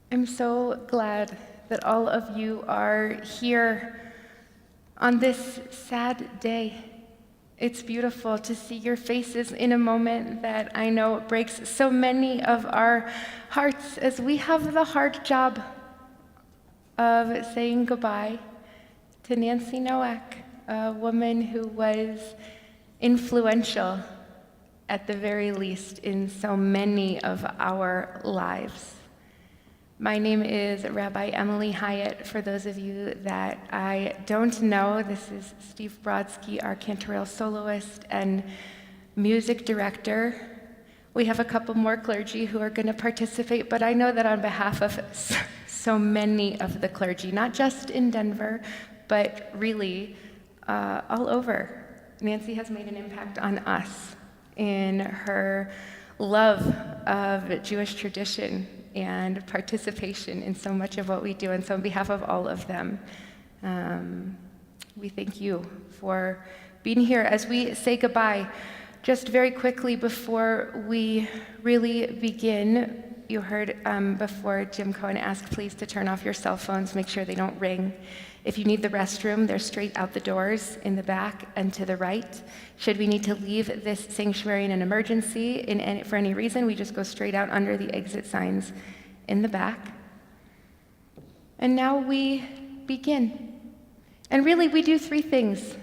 I'm so glad that all of you are here on this sad day. It's beautiful to see your faces in a moment that I know breaks so many of our hearts as we have the hard job of saying goodbye to Nancy Nowak, a woman who was influential, at the very least, in so many of our lives. My name is Rabbi Emily Hyatt. For those of you that I don't know, this is Steve Brodsky, our cantorial soloist and music director. We have a couple more clergy who are going to participate, but I know that on behalf of so many of the clergy, not just in Denver, but really all over, Nancy has made an impact on us in her love of Jewish tradition and participation in so much of what we do. And so on behalf of all of them, we thank you for being here as we say goodbye. Just very quickly before we really begin, you heard before Jim Cohen asked please to turn off your cell phones, make sure they don't ring. If you need the restroom, they're straight out the doors in the back and to the right. Should we need to leave this sanctuary in an emergency for any reason, we just go straight out under the exit signs in the back. And now we begin. And really, we do three things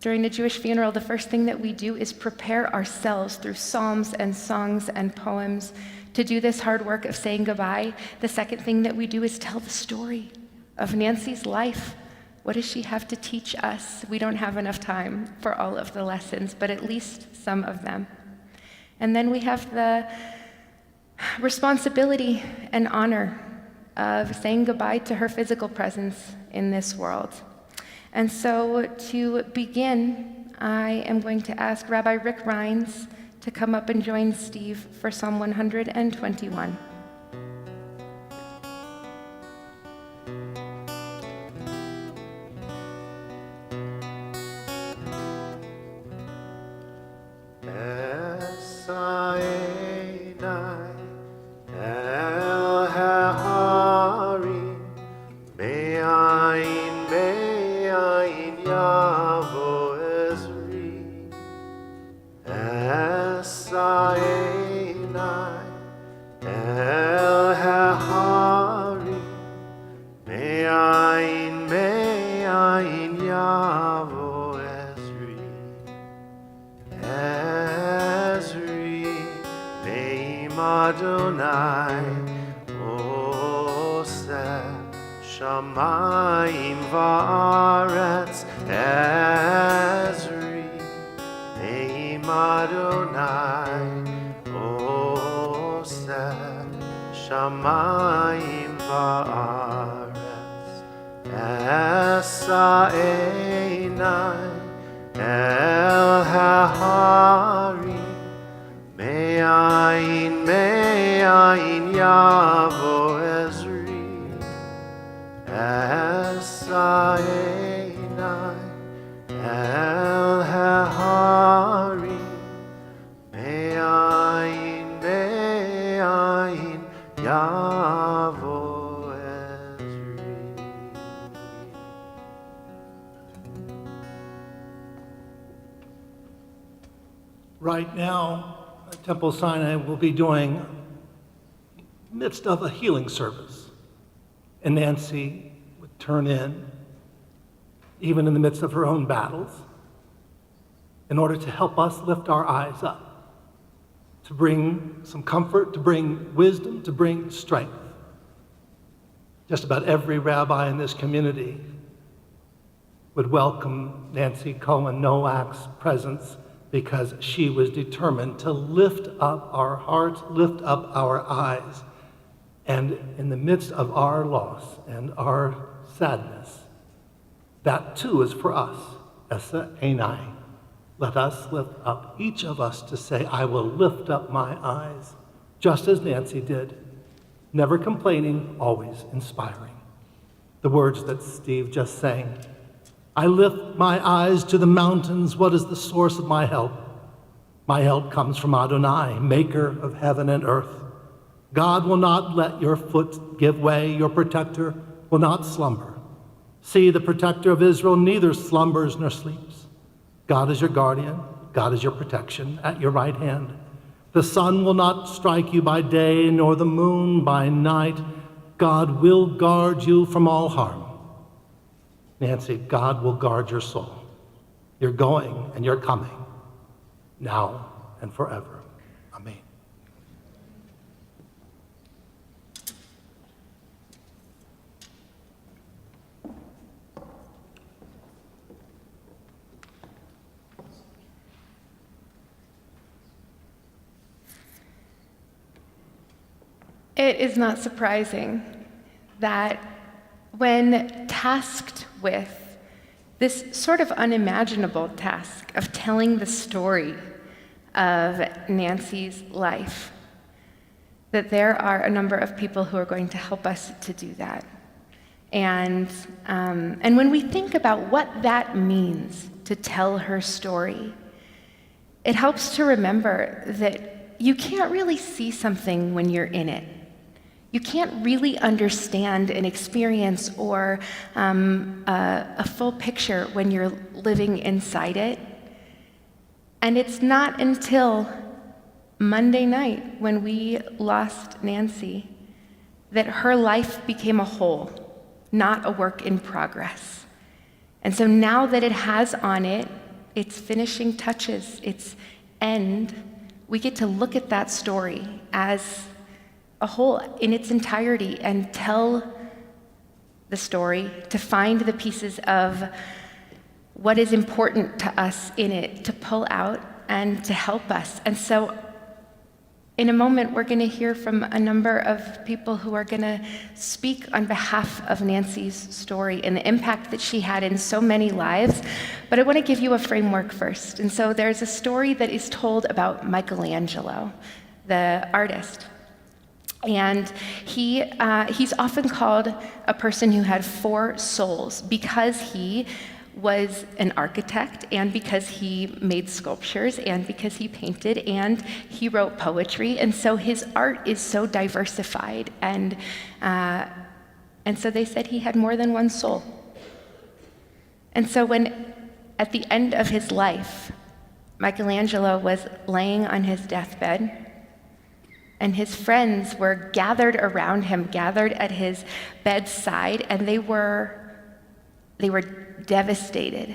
during a Jewish funeral. The first thing that we do is prepare ourselves through psalms and songs and poems to do this hard work of saying goodbye. The second thing that we do is tell the story of Nancy's life. What does she have to teach us? We don't have enough time for all of the lessons, but at least some of them. And then we have the responsibility and honor of saying goodbye to her physical presence in this world. And so to begin, I am going to ask Rabbi Rick Rines to come up and join Steve for Psalm 121. right now, Temple Sinai will be doing midst of a healing service. And Nancy would turn in, even in the midst of her own battles, in order to help us lift our eyes up, to bring some comfort, to bring wisdom, to bring strength. Just about every rabbi in this community would welcome Nancy Cohen Nowak's presence because she was determined to lift up our hearts, lift up our eyes. And in the midst of our loss and our sadness, that too is for us, Essa Enai. Let us lift up, each of us, to say, I will lift up my eyes, just as Nancy did, never complaining, always inspiring. The words that Steve just sang. I lift my eyes to the mountains. What is the source of my help? My help comes from Adonai, maker of heaven and earth. God will not let your foot give way. Your protector will not slumber. See, the protector of Israel neither slumbers nor sleeps. God is your guardian. God is your protection at your right hand. The sun will not strike you by day, nor the moon by night. God will guard you from all harm. Nancy, God will guard your soul. You're going and you're coming, now and forever. Amen. It is not surprising that when tasked with this sort of unimaginable task of telling the story of Nancy's life, that there are a number of people who are going to help us to do that. And when we think about what that means to tell her story, it helps to remember that you can't really see something when you're in it. You can't really understand an experience or a full picture when you're living inside it. And it's not until Monday night, when we lost Nancy, that her life became a whole, not a work in progress. And so now that it has on it its finishing touches, its end, we get to look at that story as a whole in its entirety and tell the story, to find the pieces of what is important to us in it, to pull out and to help us. And so in a moment, we're going to hear from a number of people who are going to speak on behalf of Nancy's story and the impact that she had in so many lives. But I want to give you a framework first. And so there's a story that is told about Michelangelo, the artist. And he's often called a person who had 4 souls because he was an architect, and because he made sculptures, and because he painted, and he wrote poetry, and so his art is so diversified, and so they said he had more than one soul. And so when, at the end of his life, Michelangelo was laying on his deathbed, and his friends were gathered around him, gathered at his bedside, and they were devastated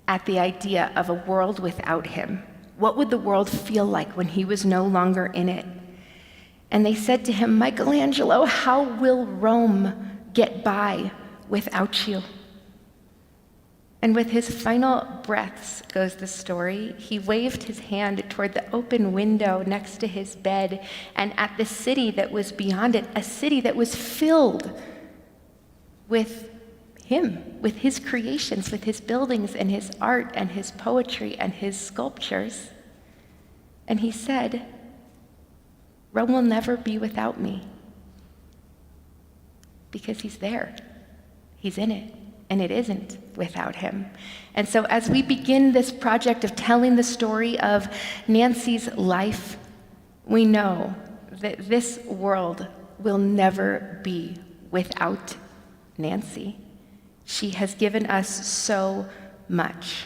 at the idea of a world without him. What would the world feel like when he was no longer in it? And they said to him, Michelangelo, how will Rome get by without you? And with his final breaths, goes the story, he waved his hand toward the open window next to his bed and at the city that was beyond it, a city that was filled with him, with his creations, with his buildings and his art and his poetry and his sculptures. And he said, Rome will never be without me, because he's there, he's in it, and it isn't without him. And so as we begin this project of telling the story of Nancy's life, we know that this world will never be without Nancy. She has given us so much.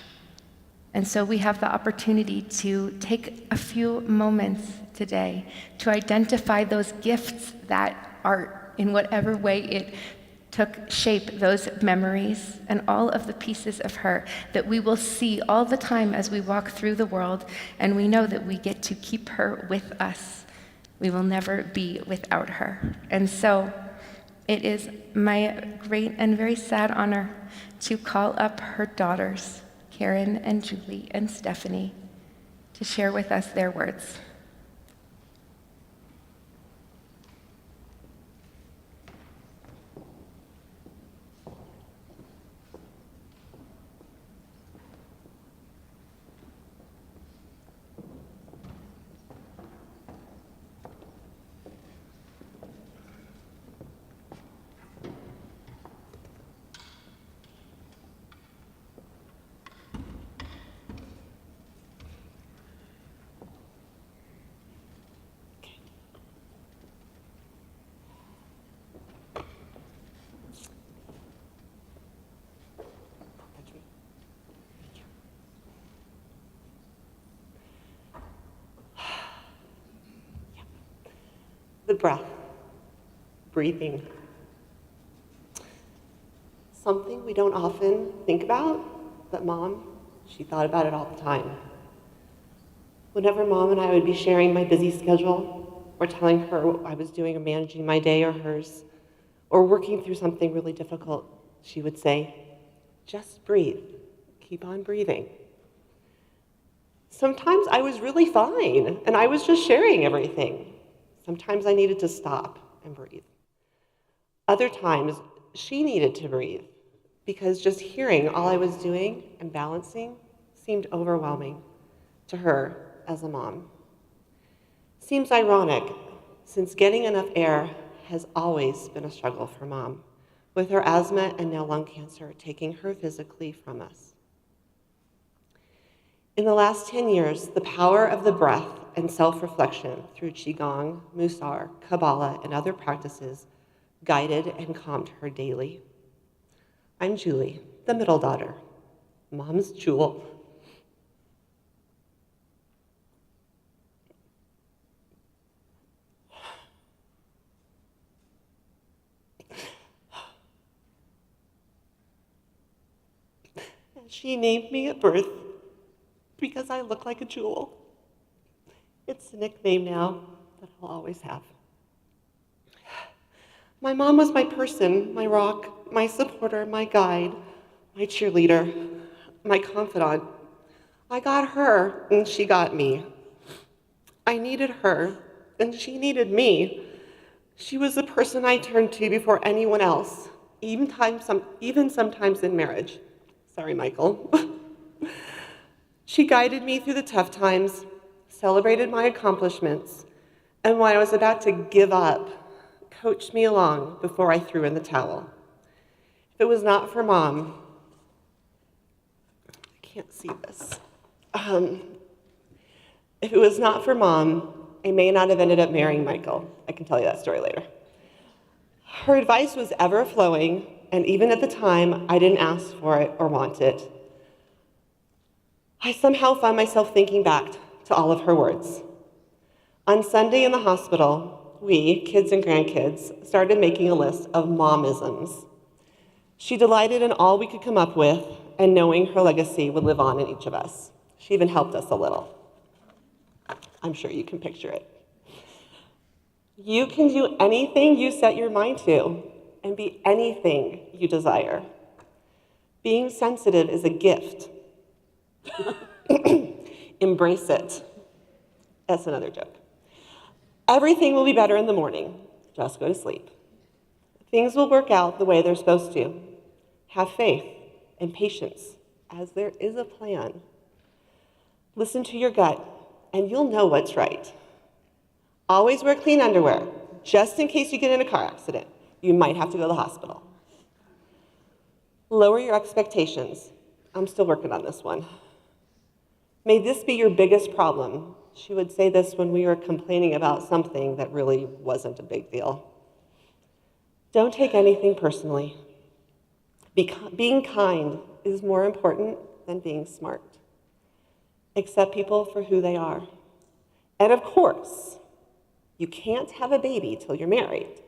And so we have the opportunity to take a few moments today to identify those gifts that are, in whatever way it took shape, those memories and all of the pieces of her that we will see all the time as we walk through the world, and we know that we get to keep her with us. We will never be without her. And so it is my great and very sad honor to call up her daughters, Karen and Julie and Stephanie, to share with us their words. The breath, breathing. Something we don't often think about, but Mom, she thought about it all the time. Whenever Mom and I would be sharing my busy schedule, or telling her what I was doing or managing my day or hers, or working through something really difficult, she would say, just breathe, keep on breathing. Sometimes I was really fine, and I was just sharing everything. Sometimes I needed to stop and breathe. Other times, she needed to breathe because just hearing all I was doing and balancing seemed overwhelming to her as a mom. Seems ironic, since getting enough air has always been a struggle for Mom, with her asthma and now lung cancer taking her physically from us. In the last 10 years, the power of the breath and self-reflection through Qigong, Musar, Kabbalah, and other practices guided and calmed her daily. I'm Julie, the middle daughter, Mom's jewel. And she named me at birth because I look like a jewel. It's a nickname now that I'll always have. My mom was my person, my rock, my supporter, my guide, my cheerleader, my confidant. I got her, and she got me. I needed her, and she needed me. She was the person I turned to before anyone else, even sometimes in marriage. Sorry, Michael. She guided me through the tough times, celebrated my accomplishments, and when I was about to give up, coached me along before I threw in the towel. If it was not for Mom, I can't see this. If it was not for Mom, I may not have ended up marrying Michael. I can tell you that story later. Her advice was ever flowing, and even at the time, I didn't ask for it or want it. I somehow found myself thinking back to all of her words. On Sunday in the hospital, we, kids and grandkids, started making a list of momisms. She delighted in all we could come up with, and knowing her legacy would live on in each of us. She even helped us a little. I'm sure you can picture it. You can do anything you set your mind to, and be anything you desire. Being sensitive is a gift. Embrace it. That's another joke. Everything will be better in the morning. Just go to sleep. Things will work out the way they're supposed to. Have faith and patience, as there is a plan. Listen to your gut, and you'll know what's right. Always wear clean underwear, just in case you get in a car accident. You might have to go to the hospital. Lower your expectations. I'm still working on this one. May this be your biggest problem. She would say this when we were complaining about something that really wasn't a big deal. Don't take anything personally. Being kind is more important than being smart. Accept people for who they are. And of course, you can't have a baby till you're married.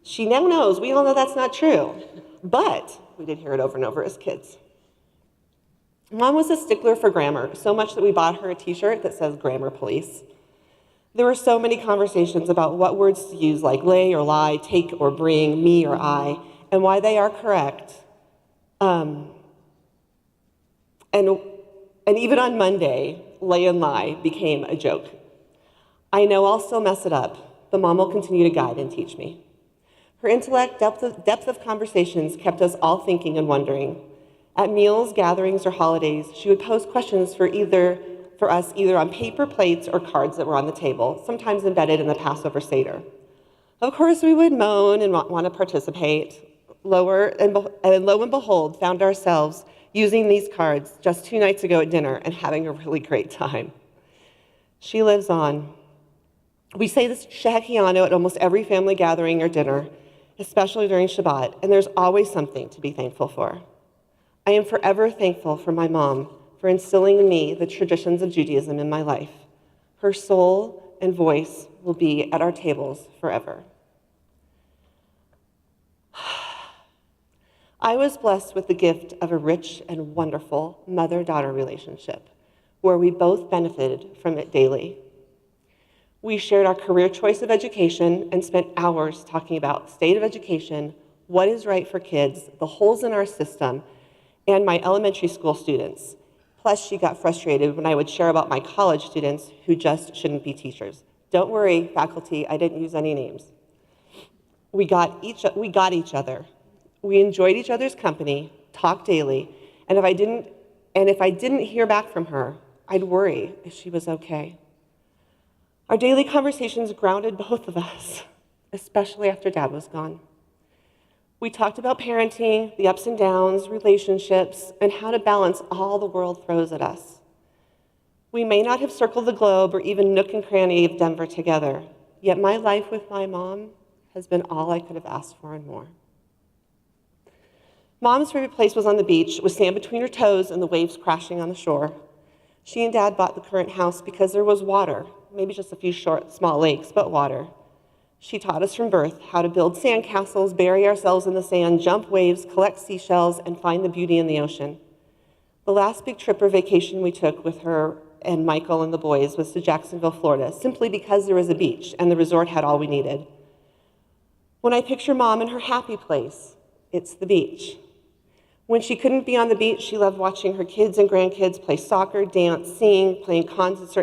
She now knows, we all know that's not true, but we did hear it over and over as kids. Mom was a stickler for grammar, so much that we bought her a t-shirt that says Grammar Police. There were so many conversations about what words to use, like lay or lie, take or bring, me or I, and why they are correct. And even on Monday, lay and lie became a joke. I know I'll still mess it up, but Mom will continue to guide and teach me. Her intellect, depth of conversations kept us all thinking and wondering. At meals, gatherings, or holidays, she would pose questions for us either on paper plates or cards that were on the table, sometimes embedded in the Passover Seder. Of course, we would moan and want to participate. Lo and behold, found ourselves using these cards just 2 nights ago at dinner and having a really great time. She lives on. We say this Shehekiano at almost every family gathering or dinner, especially during Shabbat, and there's always something to be thankful for. I am forever thankful for my mom for instilling in me the traditions of Judaism in my life. Her soul and voice will be at our tables forever. I was blessed with the gift of a rich and wonderful mother-daughter relationship where we both benefited from it daily. We shared our career choice of education and spent hours talking about state of education, what is right for kids, the holes in our system, and my elementary school students. Plus, she got frustrated when I would share about my college students who just shouldn't be teachers. Don't worry, faculty, I didn't use any names. We got each other. We enjoyed each other's company, talked daily, and if I didn't hear back from her, I'd worry if she was okay. Our daily conversations grounded both of us, especially after Dad was gone. We talked about parenting, the ups and downs, relationships, and how to balance all the world throws at us. We may not have circled the globe or even nook and cranny of Denver together, yet my life with my mom has been all I could have asked for and more. Mom's favorite place was on the beach, with sand between her toes and the waves crashing on the shore. She and Dad bought the current house because there was water, maybe just a few small lakes, but water. She taught us from birth how to build sandcastles, bury ourselves in the sand, jump waves, collect seashells, and find the beauty in the ocean. The last big trip or vacation we took with her and Michael and the boys was to Jacksonville, Florida, simply because there was a beach and the resort had all we needed. When I picture Mom in her happy place, it's the beach. When she couldn't be on the beach, she loved watching her kids and grandkids play soccer, dance, sing, playing concerts,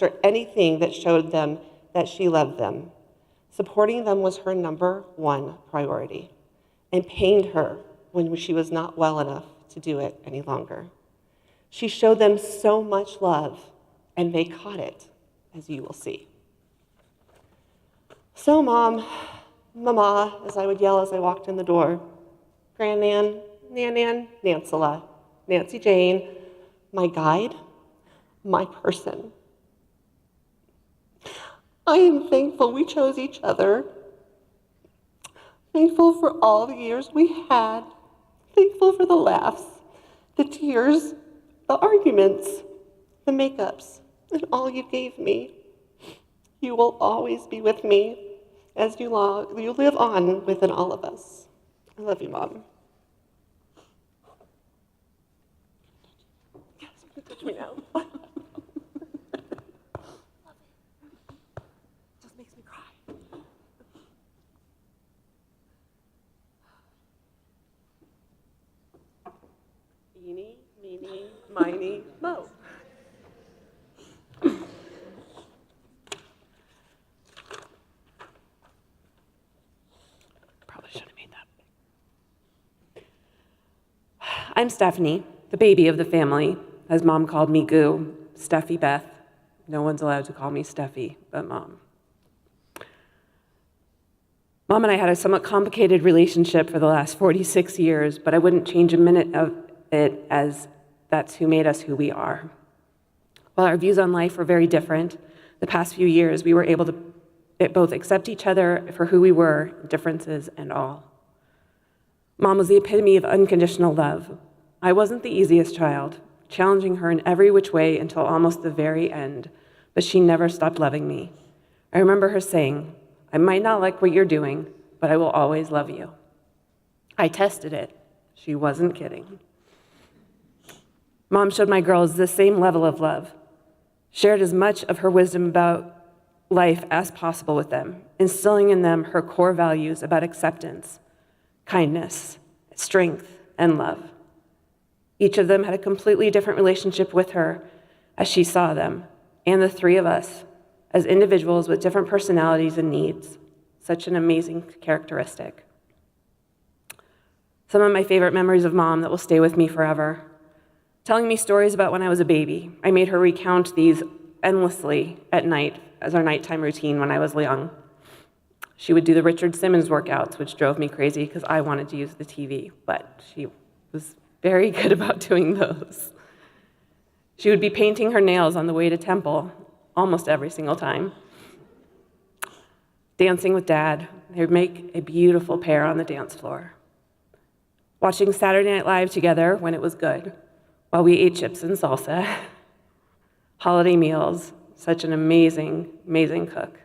or anything that showed them that she loved them. Supporting them was her #1 priority, and pained her when she was not well enough to do it any longer. She showed them so much love, and they caught it, as you will see. So Mom, Mama, as I would yell as I walked in the door, Grandnan, Nan, Nancela, Nancy Jane, my guide, my person. I am thankful we chose each other. Thankful for all the years we had. Thankful for the laughs, the tears, the arguments, the makeups, and all you gave me. You will always be with me as you live on within all of us. I love you, Mom. Yes, you can touch me now. Just makes me cry. Eeny, meeny, miny, mo. Probably should have made that. I'm Stephanie, the baby of the family, as Mom called me Goo, Steffi Beth. No one's allowed to call me Steffi but Mom. Mom and I had a somewhat complicated relationship for the last 46 years, but I wouldn't change a minute of it, as that's who made us who we are. While our views on life were very different, the past few years we were able to both accept each other for who we were, differences and all. Mom was the epitome of unconditional love. I wasn't the easiest child. challenging her in every which way until almost the very end, but she never stopped loving me. I remember her saying, "I might not like what you're doing, but I will always love you." I tested it. She wasn't kidding. Mom showed my girls the same level of love, shared as much of her wisdom about life as possible with them, instilling in them her core values about acceptance, kindness, strength, and love. Each of them had a completely different relationship with her as she saw them, and the three of us as individuals with different personalities and needs. Such an amazing characteristic. Some of my favorite memories of Mom that will stay with me forever. Telling me stories about when I was a baby. I made her recount these endlessly at night as our nighttime routine when I was young. She would do the Richard Simmons workouts, which drove me crazy because I wanted to use the TV, but she was very good about doing those. She would be painting her nails on the way to temple almost every single time. Dancing with Dad. They would make a beautiful pair on the dance floor. Watching Saturday Night Live together when it was good, while we ate chips and salsa. Holiday meals. Such an amazing, amazing cook.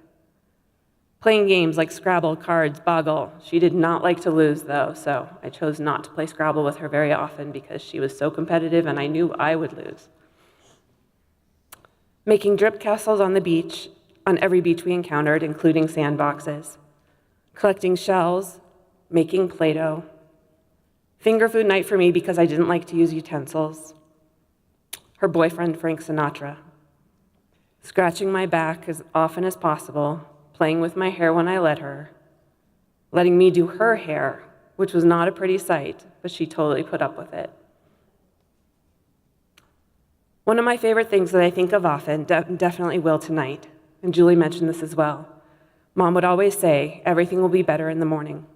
Playing games like Scrabble, cards, Boggle. She did not like to lose, though, so I chose not to play Scrabble with her very often because she was so competitive and I knew I would lose. Making drip castles on the beach, on every beach we encountered, including sandboxes. Collecting shells, making Play-Doh. Finger food night for me because I didn't like to use utensils. Her boyfriend, Frank Sinatra. Scratching my back as often as possible, playing with my hair when I let her, letting me do her hair, which was not a pretty sight, but she totally put up with it. One of my favorite things that I think of often, definitely will tonight, and Julie mentioned this as well. Mom would always say, "Everything will be better in the morning."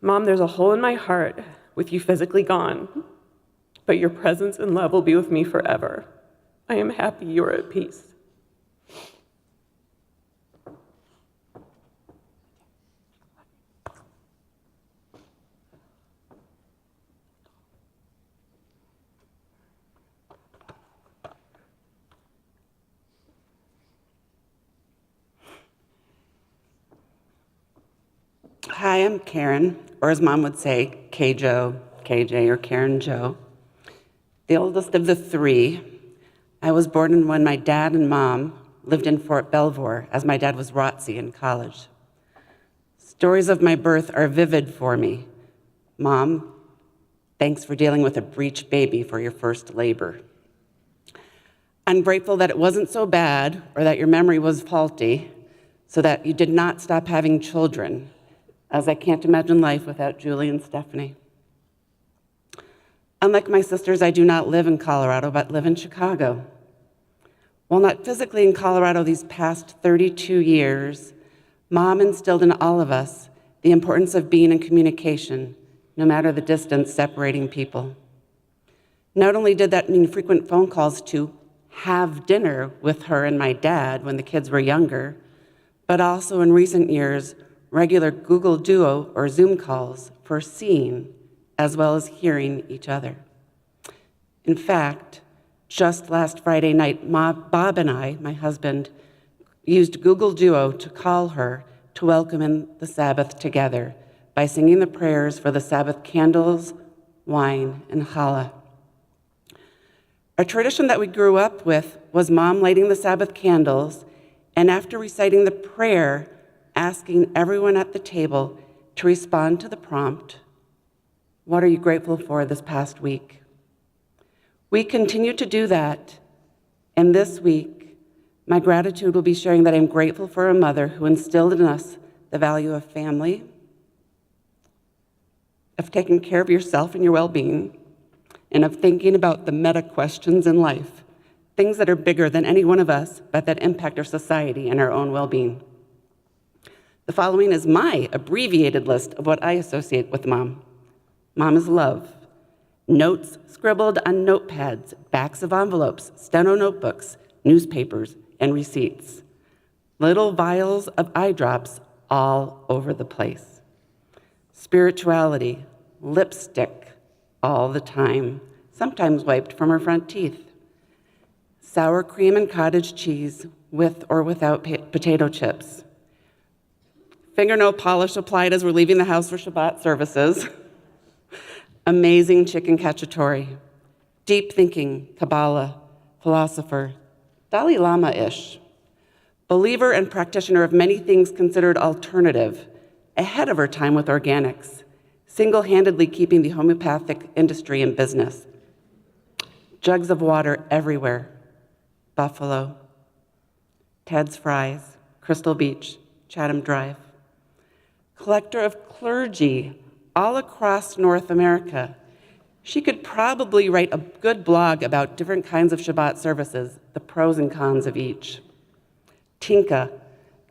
Mom, there's a hole in my heart with you physically gone, but your presence and love will be with me forever. I am happy you are at peace. Hi, I'm Karen, or as Mom would say, K-Jo, KJ, or Karen Jo. The oldest of the three. I was born when my dad and Mom lived in Fort Belvoir, as my dad was ROTC in college. Stories of my birth are vivid for me. Mom, thanks for dealing with a breech baby for your first labor. I'm grateful that it wasn't so bad, or that your memory was faulty, so that you did not stop having children, as I can't imagine life without Julie and Stephanie. Unlike my sisters, I do not live in Colorado, but live in Chicago. While not physically in Colorado these past 32 years, Mom instilled in all of us the importance of being in communication, no matter the distance separating people. Not only did that mean frequent phone calls to have dinner with her and my dad when the kids were younger, but also in recent years, regular Google Duo or Zoom calls for seeing as well as hearing each other. In fact, just last Friday night, Bob and I, my husband, used Google Duo to call her to welcome in the Sabbath together by singing the prayers for the Sabbath candles, wine, and challah. A tradition that we grew up with was Mom lighting the Sabbath candles, and after reciting the prayer, asking everyone at the table to respond to the prompt, "What are you grateful for this past week?" We continue to do that, and this week, my gratitude will be sharing that I'm grateful for a mother who instilled in us the value of family, of taking care of yourself and your well-being, and of thinking about the meta questions in life, things that are bigger than any one of us, but that impact our society and our own well-being. The following is my abbreviated list of what I associate with Mom. Mom is love. Notes scribbled on notepads, backs of envelopes, steno notebooks, newspapers, and receipts. Little vials of eye drops all over the place. Spirituality, lipstick, all the time, sometimes wiped from her front teeth. Sour cream and cottage cheese with or without potato chips. Fingernail polish applied as we're leaving the house for Shabbat services. Amazing chicken cacciatore. Deep thinking, Kabbalah, philosopher, Dalai Lama-ish. Believer and practitioner of many things considered alternative, ahead of her time with organics, single-handedly keeping the homeopathic industry in business. Jugs of water everywhere. Buffalo, Ted's Fries, Crystal Beach, Chatham Drive. Collector of clergy all across North America. She could probably write a good blog about different kinds of Shabbat services, the pros and cons of each. Tinka,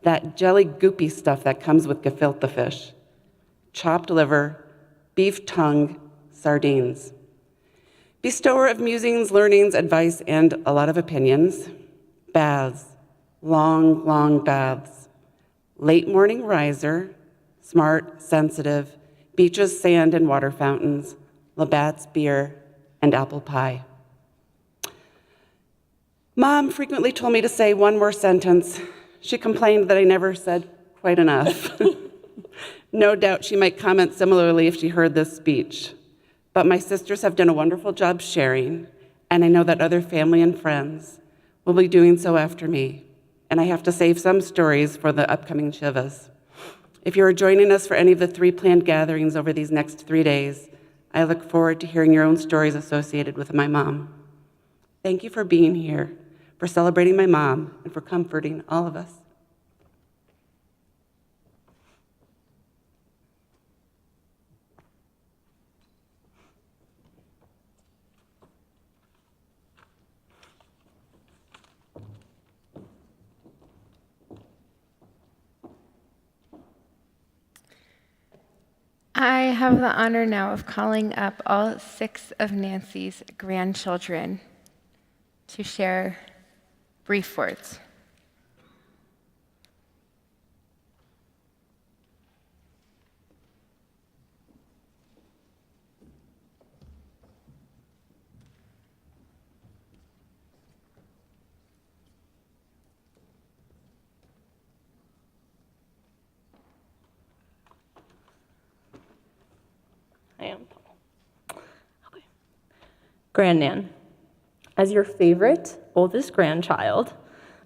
that jelly goopy stuff that comes with gefilte fish. Chopped liver, beef tongue, sardines. Bestower of musings, learnings, advice, and a lot of opinions. Baths, long, long baths. Late morning riser, smart, sensitive, beaches, sand, and water fountains, Labatt's beer, and apple pie. Mom frequently told me to say one more sentence. She complained that I never said quite enough. No doubt she might comment similarly if she heard this speech. But my sisters have done a wonderful job sharing, and I know that other family and friends will be doing so after me. And I have to save some stories for the upcoming Shivas. If you are joining us for any of the 3 planned gatherings over these next 3 days, I look forward to hearing your own stories associated with my mom. Thank you for being here, for celebrating my mom, and for comforting all of us. I have the honor now of calling up all 6 of Nancy's grandchildren to share brief words. I am Paul. Okay. Grandnan, as your favorite, oldest grandchild,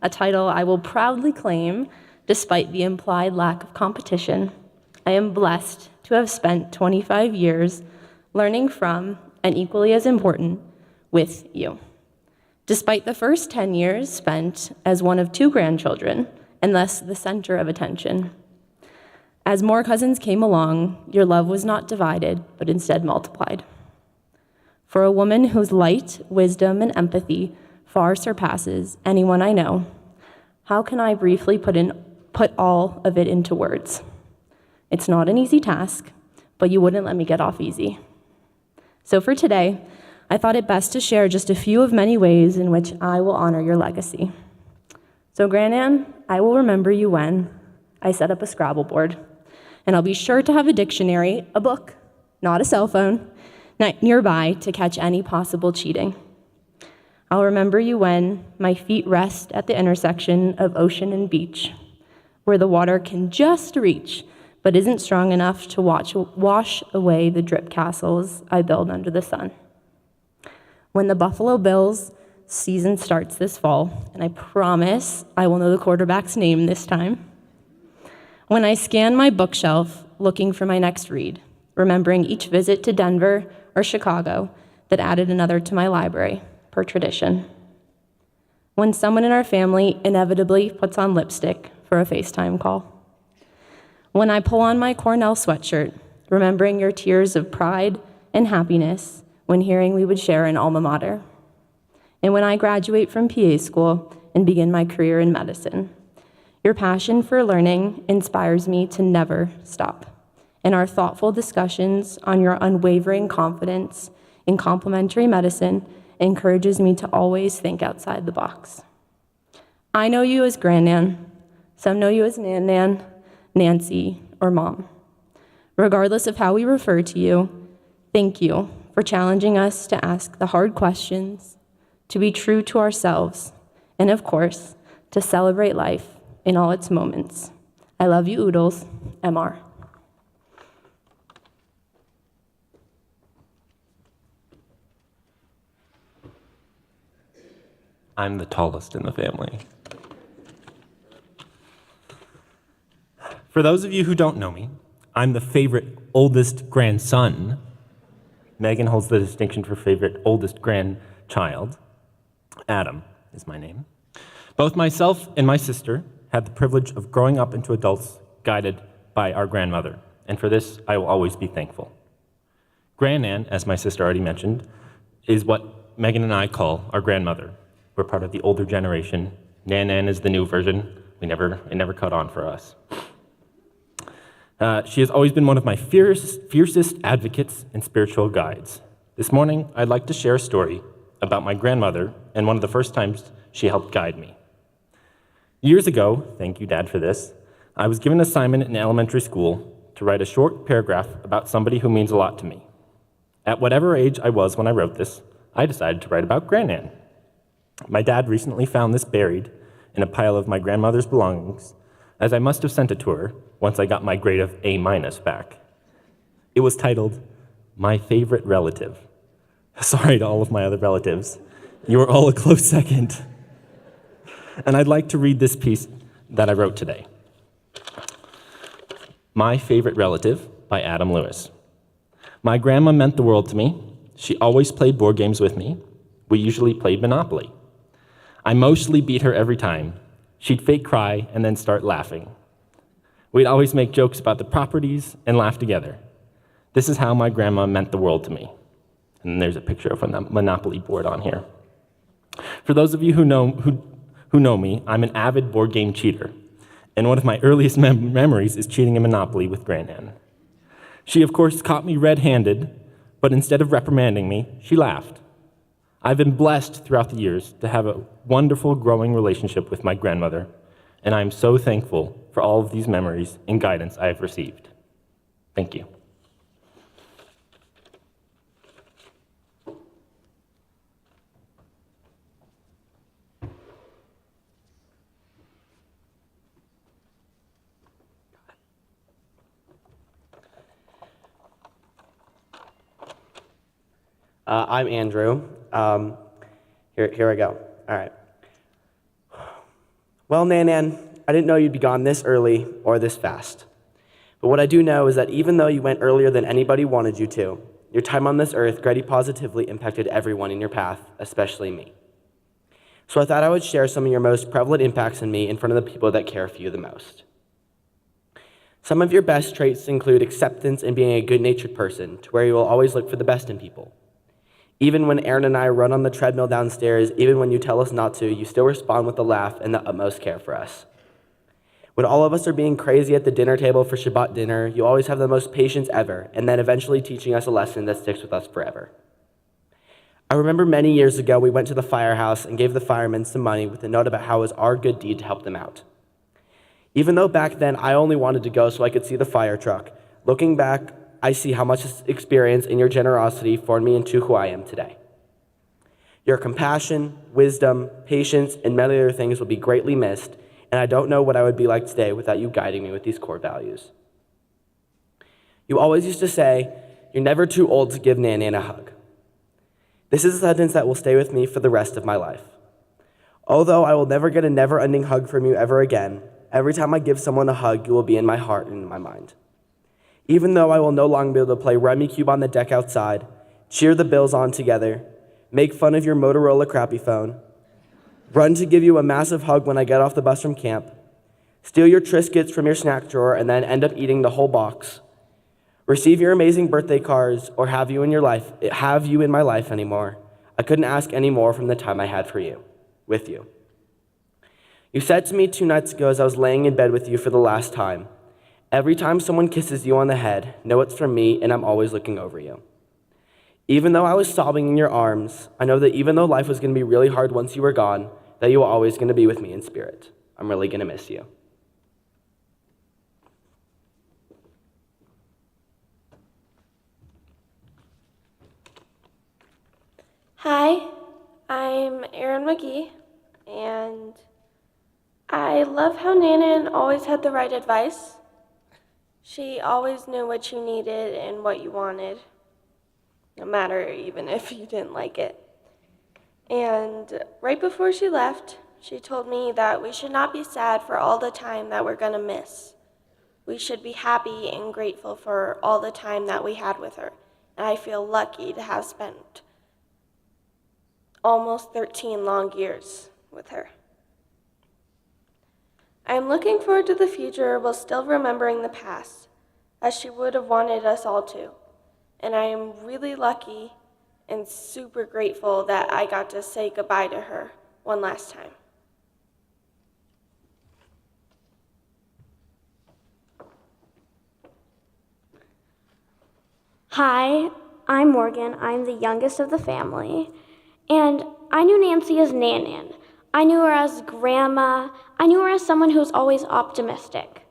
a title I will proudly claim despite the implied lack of competition, I am blessed to have spent 25 years learning from, and equally as important, with you. Despite the first 10 years spent as one of 2 grandchildren, and thus the center of attention. As more cousins came along, your love was not divided, but instead multiplied. For a woman whose light, wisdom, and empathy far surpasses anyone I know, how can I briefly put all of it into words? It's not an easy task, but you wouldn't let me get off easy. So for today, I thought it best to share just a few of many ways in which I will honor your legacy. So Grandnan, I will remember you when I set up a Scrabble board, and I'll be sure to have a dictionary, a book, not a cell phone, nearby to catch any possible cheating. I'll remember you when my feet rest at the intersection of ocean and beach, where the water can just reach, but isn't strong enough to wash away the drip castles I build under the sun. When the Buffalo Bills season starts this fall, and I promise I will know the quarterback's name this time. When I scan my bookshelf looking for my next read, remembering each visit to Denver or Chicago that added another to my library, per tradition. When someone in our family inevitably puts on lipstick for a FaceTime call. When I pull on my Cornell sweatshirt, remembering your tears of pride and happiness when hearing we would share an alma mater. And when I graduate from PA school and begin my career in medicine. Your passion for learning inspires me to never stop, and our thoughtful discussions on your unwavering confidence in complementary medicine encourages me to always think outside the box. I know you as Grandnan. Some know you as Nan, Nancy, or Mom. Regardless of how we refer to you, thank you for challenging us to ask the hard questions, to be true to ourselves, and of course, to celebrate life in all its moments. I love you, Oodles. MR. I'm the tallest in the family. For those of you who don't know me, I'm the favorite oldest grandson. Megan holds the distinction for favorite oldest grandchild. Adam is my name. Both myself and my sister had the privilege of growing up into adults guided by our grandmother, and for this I will always be thankful. Grandnan, as my sister already mentioned, is what Megan and I call our grandmother. We're part of the older generation. Nan is the new version. It never caught on for us. She has always been one of my fiercest advocates and spiritual guides. This morning, I'd like to share a story about my grandmother and one of the first times she helped guide me. Years ago, thank you, Dad, for this, I was given an assignment in elementary school to write a short paragraph about somebody who means a lot to me. At whatever age I was when I wrote this, I decided to write about Grandnan. My dad recently found this buried in a pile of my grandmother's belongings, as I must have sent it to her once I got my grade of A- back. It was titled, My Favorite Relative. Sorry to all of my other relatives. You are all a close second. And I'd like to read this piece that I wrote today. My Favorite Relative by Adam Lewis. My grandma meant the world to me. She always played board games with me. We usually played Monopoly. I mostly beat her every time. She'd fake cry and then start laughing. We'd always make jokes about the properties and laugh together. This is how my grandma meant the world to me. And there's a picture of a Monopoly board on here. For those of you who know me, I'm an avid board game cheater. And one of my earliest memories is cheating in Monopoly with Grandnan. She, of course, caught me red-handed, but instead of reprimanding me, she laughed. I've been blessed throughout the years to have a wonderful growing relationship with my grandmother, and I am so thankful for all of these memories and guidance I have received. Thank you. I'm Andrew. Here I go. All right. Well, Nan, I didn't know you'd be gone this early or this fast. But what I do know is that even though you went earlier than anybody wanted you to, your time on this earth greatly positively impacted everyone in your path, especially me. So I thought I would share some of your most prevalent impacts on me in front of the people that care for you the most. Some of your best traits include acceptance and being a good-natured person, to where you will always look for the best in people. Even when Aaron and I run on the treadmill downstairs, even when you tell us not to, you still respond with a laugh and the utmost care for us. When all of us are being crazy at the dinner table for Shabbat dinner, you always have the most patience ever, and then eventually teaching us a lesson that sticks with us forever. I remember many years ago, we went to the firehouse and gave the firemen some money with a note about how it was our good deed to help them out. Even though back then I only wanted to go so I could see the fire truck, looking back, I see how much experience and your generosity formed me into who I am today. Your compassion, wisdom, patience, and many other things will be greatly missed, and I don't know what I would be like today without you guiding me with these core values. You always used to say, "You're never too old to give Nan a hug." This is a sentence that will stay with me for the rest of my life. Although I will never get a never-ending hug from you ever again, every time I give someone a hug, you will be in my heart and in my mind. Even though I will no longer be able to play Rummy Cube on the deck outside, cheer the Bills on together, make fun of your Motorola crappy phone, run to give you a massive hug when I get off the bus from camp, steal your Triscuits from your snack drawer and then end up eating the whole box, receive your amazing birthday cards, or have you in my life anymore, I couldn't ask any more from the time I had with you. You said to me 2 nights ago as I was laying in bed with you for the last time, "Every time someone kisses you on the head, know it's from me and I'm always looking over you." Even though I was sobbing in your arms, I know that even though life was going to be really hard once you were gone, that you were always going to be with me in spirit. I'm really going to miss you. Hi, I'm Erin McGee, and I love how Nana always had the right advice. She always knew what you needed and what you wanted, no matter even if you didn't like it. And right before she left, she told me that we should not be sad for all the time that we're gonna miss. We should be happy and grateful for all the time that we had with her. And I feel lucky to have spent almost 13 long years with her. I am looking forward to the future while still remembering the past, as she would have wanted us all to. And I am really lucky and super grateful that I got to say goodbye to her one last time. Hi, I'm Morgan. I'm the youngest of the family. And I knew Nancy as Nan. I knew her as Grandma. I knew her as someone who's always optimistic.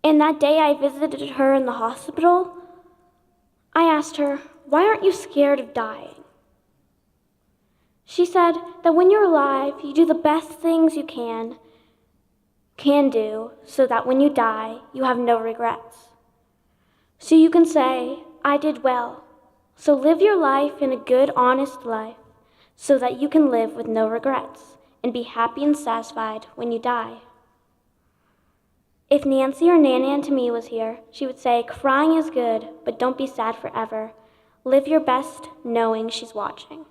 And that day I visited her in the hospital, I asked her, "Why aren't you scared of dying?" She said that when you're alive, you do the best things you can do so that when you die, you have no regrets. So you can say, "I did well." So live your life in a good, honest life so that you can live with no regrets and be happy and satisfied when you die. If Nancy or Nanan to me was here, she would say, "Crying is good, but don't be sad forever. Live your best knowing she's watching."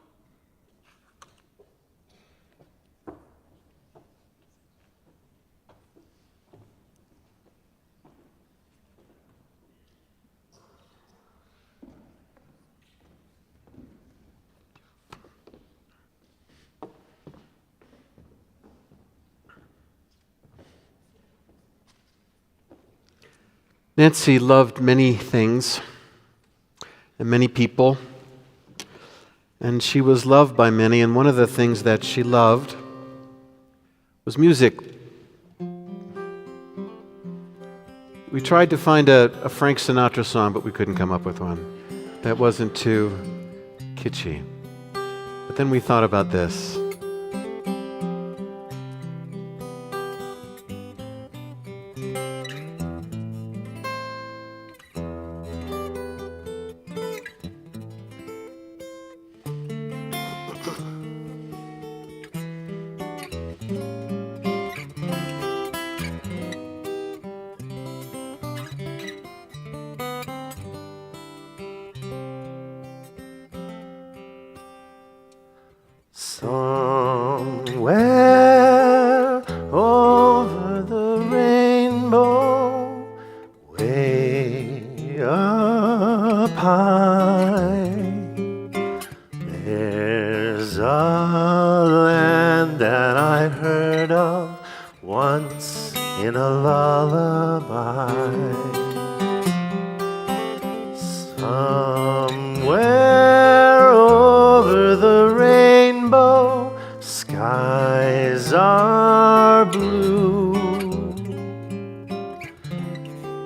Nancy loved many things and many people, and she was loved by many, and one of the things that she loved was music. We tried to find a Frank Sinatra song, but we couldn't come up with one. That wasn't too kitschy. But then we thought about this. Somewhere over the rainbow, way up high, there's a land that I've heard of once in a lullaby. Somewhere over the rainbow, skies are blue,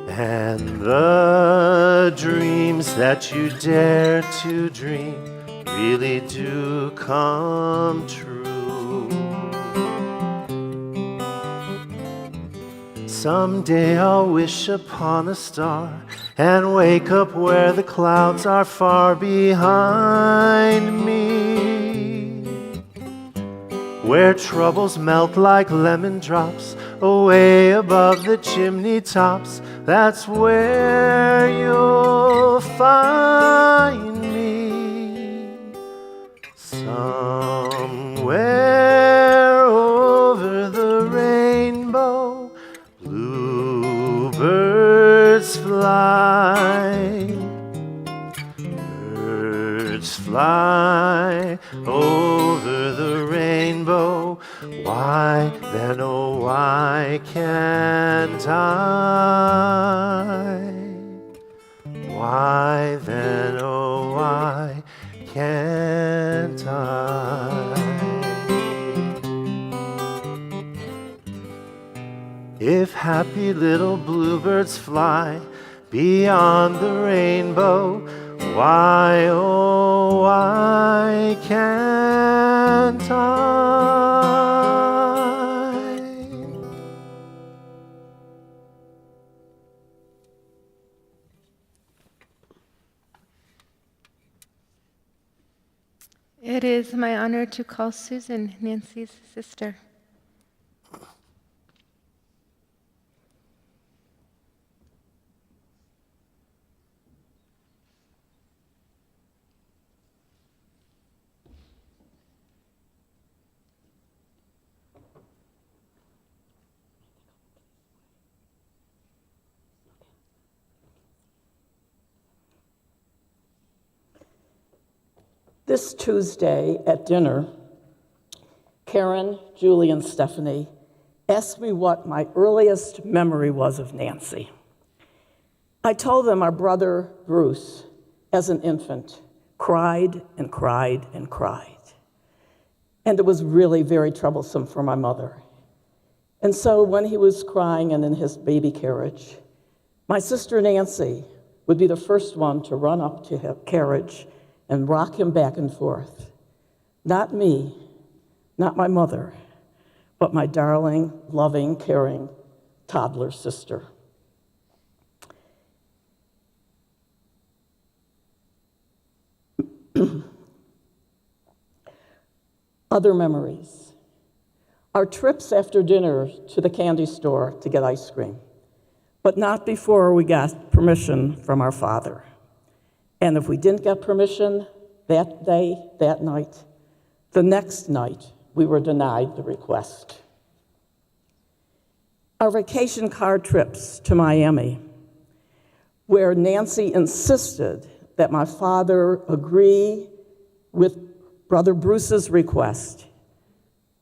and the dreams that you dare to dream really do come true. Someday I'll wish upon a star and wake up where the clouds are far behind me, where troubles melt like lemon drops away above the chimney tops. That's where you'll find me. Somewhere over the rainbow, bluebirds fly, birds fly over the rainbow. Why then, oh, why can't I? Why then, oh, why can't I? If happy little bluebirds fly beyond the rainbow, Why, oh, why can't I? It is my honor to call Susan, Nancy's sister. This Tuesday at dinner, Karen, Julie, and Stephanie asked me what my earliest memory was of Nancy. I told them our brother Bruce, as an infant, cried and cried and cried. And it was really very troublesome for my mother. And so when he was crying and in his baby carriage, my sister Nancy would be the first one to run up to his carriage and rock him back and forth. Not me, not my mother, but my darling, loving, caring toddler sister. Other memories. Our trips after dinner to the candy store to get ice cream, but not before we got permission from our father. And if we didn't get permission that day, that night, the next night, we were denied the request. Our vacation car trips to Miami, where Nancy insisted that my father agree with Brother Bruce's request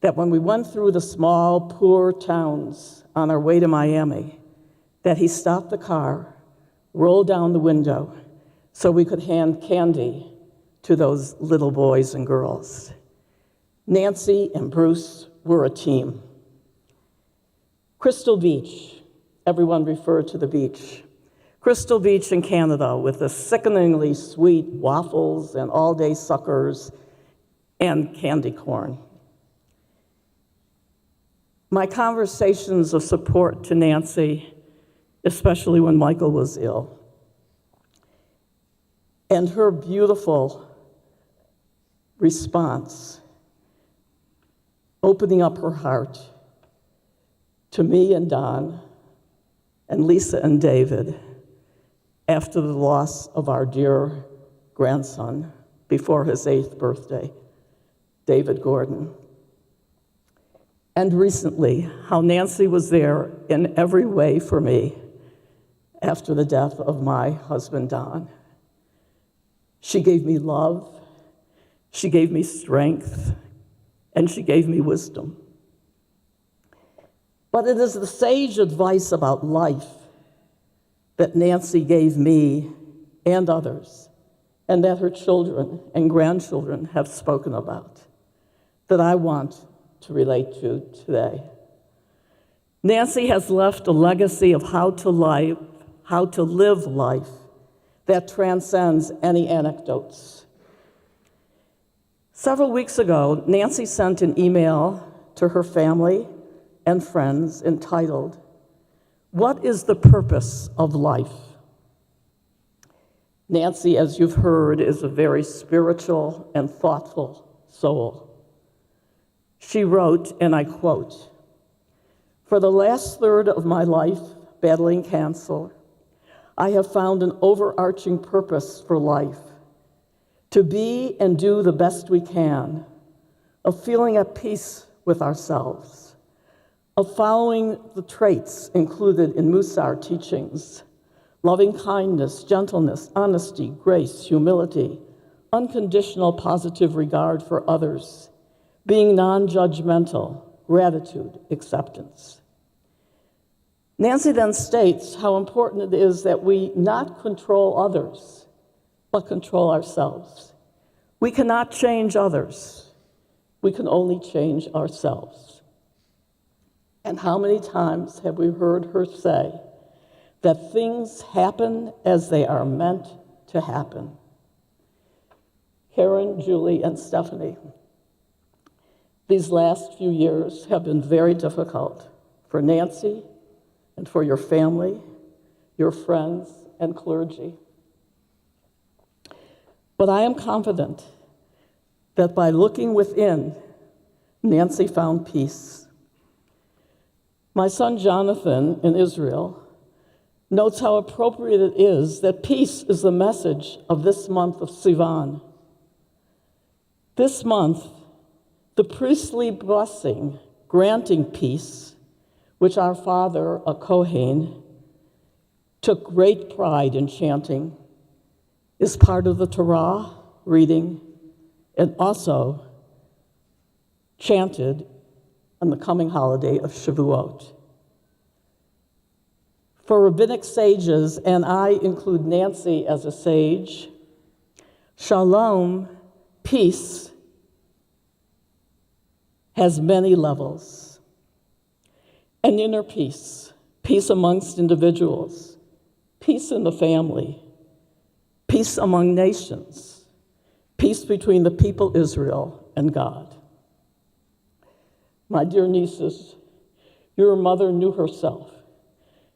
that when we went through the small, poor towns on our way to Miami, that he stop the car, roll down the window, so we could hand candy to those little boys and girls. Nancy and Bruce were a team. Crystal Beach, everyone referred to the beach. Crystal Beach in Canada with the sickeningly sweet waffles and all-day suckers and candy corn. My conversations of support to Nancy, especially when Michael was ill, and her beautiful response, opening up her heart to me and Don and Lisa and David after the loss of our dear grandson before his 8th birthday, David Gordon. And recently, how Nancy was there in every way for me after the death of my husband, Don. She gave me love, she gave me strength, and she gave me wisdom. But it is the sage advice about life that Nancy gave me and others, and that her children and grandchildren have spoken about, that I want to relate to today. Nancy has left a legacy of how to live life that transcends any anecdotes. Several weeks ago, Nancy sent an email to her family and friends entitled, "What is the purpose of life?" Nancy, as you've heard, is a very spiritual and thoughtful soul. She wrote, and I quote, "For the last third of my life battling cancer, I have found an overarching purpose for life, to be and do the best we can, of feeling at peace with ourselves, of following the traits included in Musar teachings, loving kindness, gentleness, honesty, grace, humility, unconditional positive regard for others, being non-judgmental, gratitude, acceptance." Nancy then states how important it is that we not control others, but control ourselves. We cannot change others. We can only change ourselves. And how many times have we heard her say that things happen as they are meant to happen? Karen, Julie, and Stephanie. These last few years have been very difficult for Nancy and for your family, your friends, and clergy. But I am confident that by looking within, Nancy found peace. My son Jonathan in Israel notes how appropriate it is that peace is the message of this month of Sivan. This month, the priestly blessing granting peace, which our father, a Kohen, took great pride in chanting, is part of the Torah reading and also chanted on the coming holiday of Shavuot. For rabbinic sages, and I include Nancy as a sage, shalom, peace, has many levels. An inner peace, peace amongst individuals, peace in the family, peace among nations, peace between the people Israel and God. My dear nieces, your mother knew herself.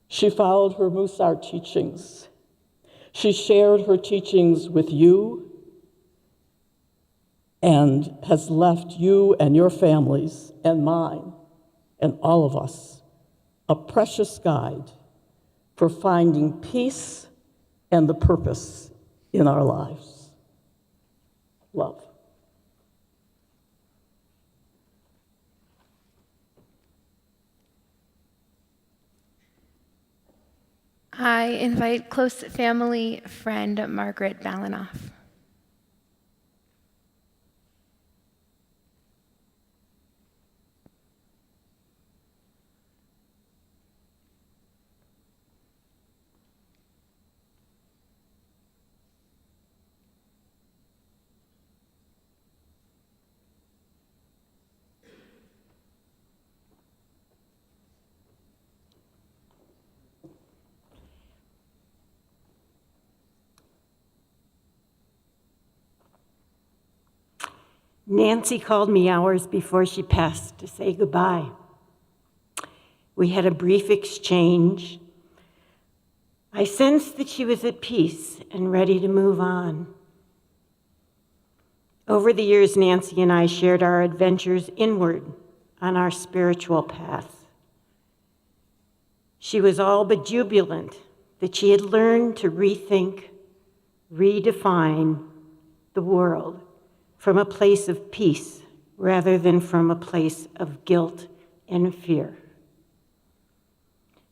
She followed her Musar teachings. She shared her teachings with you and has left you and your families and mine and all of us a precious guide for finding peace and the purpose in our lives. Love. I invite close family friend Margaret Balanoff. Nancy called me hours before she passed to say goodbye. We had a brief exchange. I sensed that she was at peace and ready to move on. Over the years, Nancy and I shared our adventures inward on our spiritual path. She was all but jubilant that she had learned to rethink, redefine the world from a place of peace rather than from a place of guilt and fear.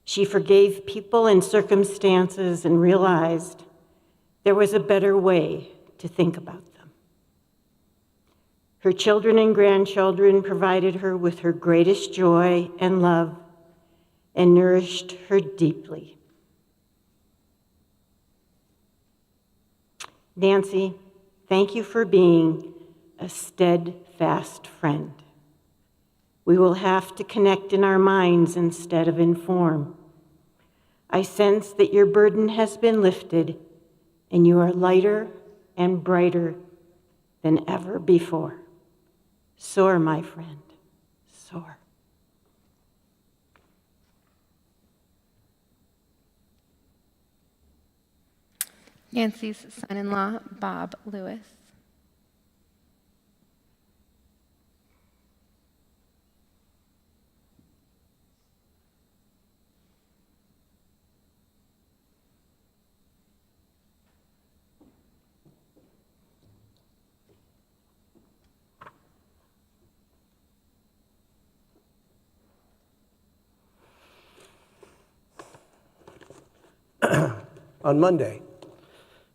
She forgave people and circumstances and realized there was a better way to think about them. Her children and grandchildren provided her with her greatest joy and love and nourished her deeply. Nancy, thank you for being a steadfast friend. We will have to connect in our minds instead of inform. I sense that your burden has been lifted and you are lighter and brighter than ever before. Soar, my friend, soar. Nancy's son-in-law, Bob Lewis. On Monday,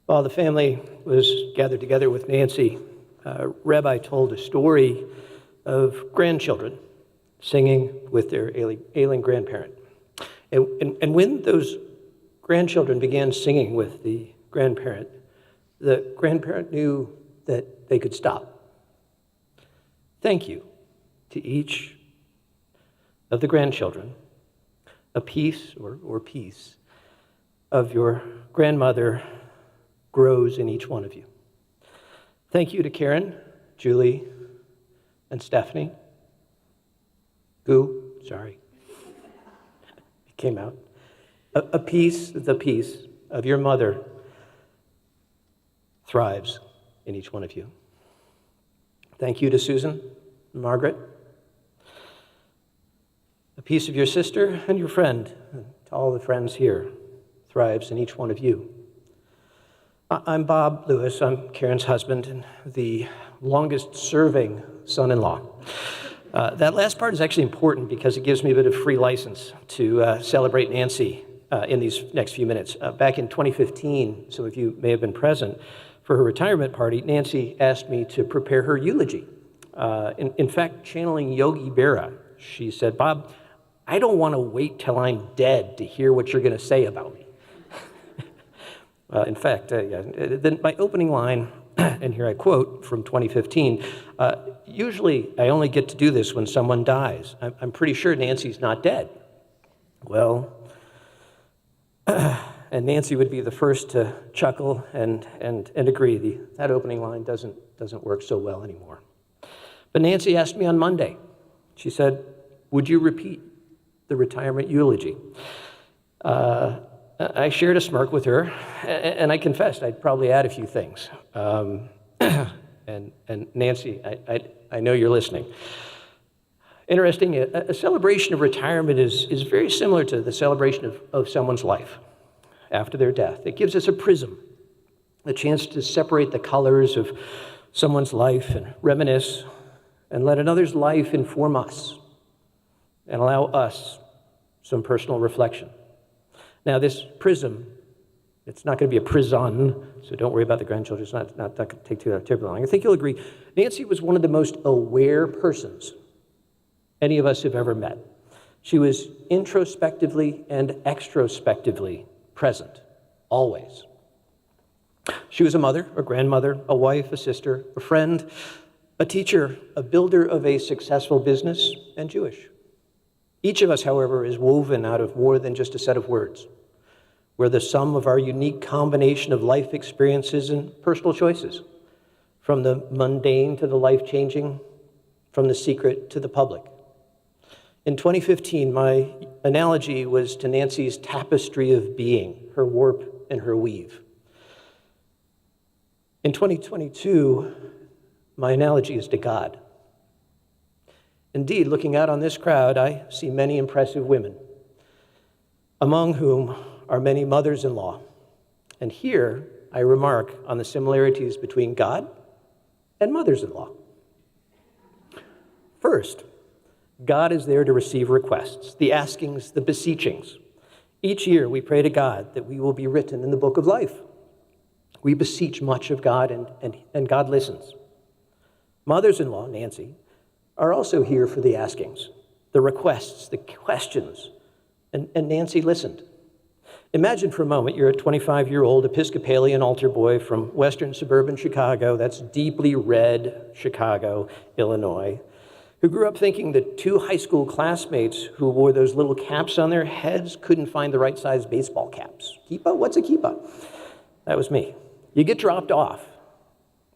while the family was gathered together with Nancy, Rabbi told a story of grandchildren singing with their ailing grandparent. And when those grandchildren began singing with the grandparent knew that they could stop. Thank you to each of the grandchildren, a piece or piece of your grandmother grows in each one of you. Thank you to Karen, Julie, and Stephanie. Sorry. It came out. The piece of your mother thrives in each one of you. Thank you to Susan and Margaret. A piece of your sister and your friend, and to all the friends here, thrives in each one of you. I'm Bob Lewis. I'm Karen's husband and the longest-serving son-in-law. That last part is actually important because it gives me a bit of free license to celebrate Nancy in these next few minutes. Back in 2015, some of you may have been present, for her retirement party, Nancy asked me to prepare her eulogy. In fact, channeling Yogi Berra, she said, "Bob, I don't want to wait till I'm dead to hear what you're going to say about me." In fact, then my opening line, and here I quote from 2015, usually I only get to do this when someone dies. I'm pretty sure Nancy's not dead. Well, and Nancy would be the first to chuckle and agree. That opening line doesn't work so well anymore. But Nancy asked me on Monday. She said, "Would you repeat the retirement eulogy?" I shared a smirk with her, and I confessed I'd probably add a few things. And Nancy, I know you're listening. Interesting, a celebration of retirement is very similar to the celebration of someone's life after their death. It gives us a prism, a chance to separate the colors of someone's life and reminisce and let another's life inform us and allow us some personal reflection. Now, this prism, it's not going to be a prison, so don't worry about the grandchildren. It's not going to take too long. I think you'll agree, Nancy was one of the most aware persons any of us have ever met. She was introspectively and extrospectively present, always. She was a mother, a grandmother, a wife, a sister, a friend, a teacher, a builder of a successful business, and Jewish. Each of us, however, is woven out of more than just a set of words. We're the sum of our unique combination of life experiences and personal choices, from the mundane to the life-changing, from the secret to the public. In 2015, my analogy was to Nancy's tapestry of being, her warp and her weave. In 2022, my analogy is to God. Indeed, looking out on this crowd, I see many impressive women, among whom are many mothers-in-law. And here, I remark on the similarities between God and mothers-in-law. First, God is there to receive requests, the askings, the beseechings. Each year, we pray to God that we will be written in the book of life. We beseech much of God, and God listens. Mothers-in-law, Nancy, are also here for the askings, the requests, the questions, and Nancy listened. Imagine for a moment you're a 25-year-old Episcopalian altar boy from western suburban Chicago, that's deeply red Chicago, Illinois, who grew up thinking that two high school classmates who wore those little caps on their heads couldn't find the right size baseball caps. Kippah? What's a kippah? That was me. You get dropped off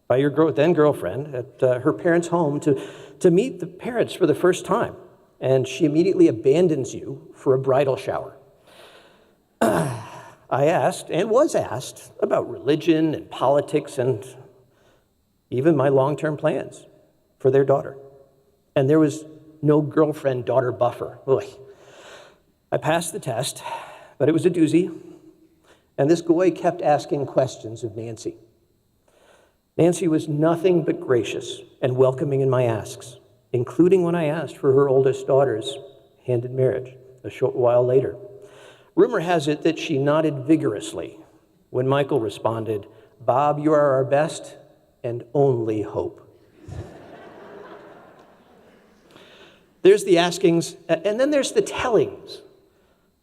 by your then girlfriend at her parents' home to meet the parents for the first time, and she immediately abandons you for a bridal shower. I asked, and was asked, about religion and politics and even my long-term plans for their daughter. And there was no girlfriend-daughter buffer. Ugh. I passed the test, but it was a doozy, and this goy kept asking questions of Nancy. Nancy was nothing but gracious and welcoming in my asks, including when I asked for her oldest daughter's hand in marriage a short while later. Rumor has it that she nodded vigorously when Michael responded, "Bob, you are our best and only hope." There's the askings, and then there's the tellings.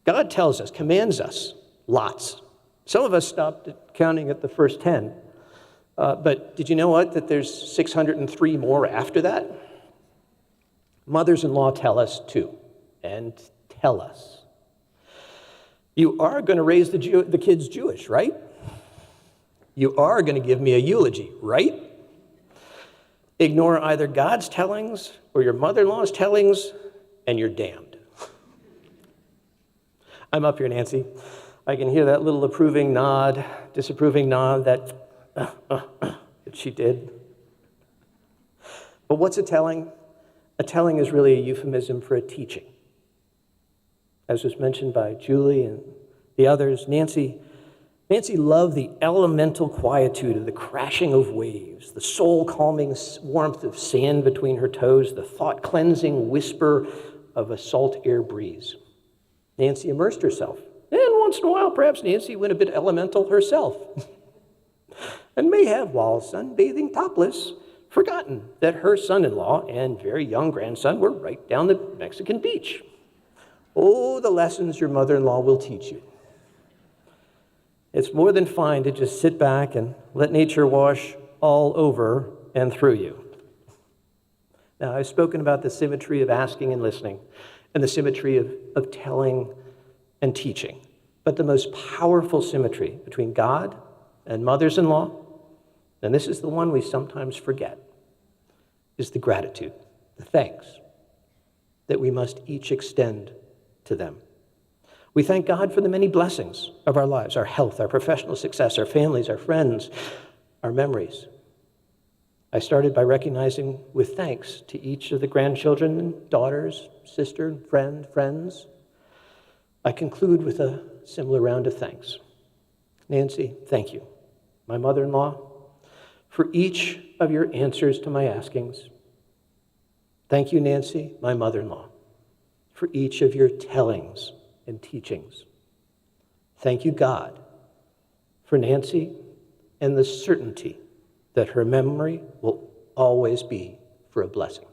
God tells us, commands us, lots. Some of us stopped counting at the first 10. But did you know what? That there's 603 more after that? Mothers-in-law tell us too, and tell us. You are going to raise the kids Jewish, right? You are going to give me a eulogy, right? Ignore either God's tellings or your mother-in-law's tellings, and you're damned. I'm up here, Nancy. I can hear that little approving nod, disapproving nod that she did. But what's a telling? A telling is really a euphemism for a teaching. As was mentioned by Julie and the others, Nancy loved the elemental quietude of the crashing of waves, the soul-calming warmth of sand between her toes, the thought-cleansing whisper of a salt air breeze. Nancy immersed herself. And once in a while, perhaps Nancy went a bit elemental herself. And may have, while sunbathing topless, forgotten that her son-in-law and very young grandson were right down the Mexican beach. Oh, the lessons your mother-in-law will teach you. It's more than fine to just sit back and let nature wash all over and through you. Now, I've spoken about the symmetry of asking and listening, and the symmetry of telling and teaching. But the most powerful symmetry between God and mothers-in-law, and this is the one we sometimes forget, is the gratitude, the thanks that we must each extend to them. We thank God for the many blessings of our lives, our health, our professional success, our families, our friends, our memories. I started by recognizing with thanks to each of the grandchildren and daughters, sister, friends. I conclude with a similar round of thanks. Nancy, thank you. My mother-in-law, for each of your answers to my askings. Thank you, Nancy, my mother-in-law, for each of your tellings and teachings. Thank you, God, for Nancy and the certainty that her memory will always be for a blessing.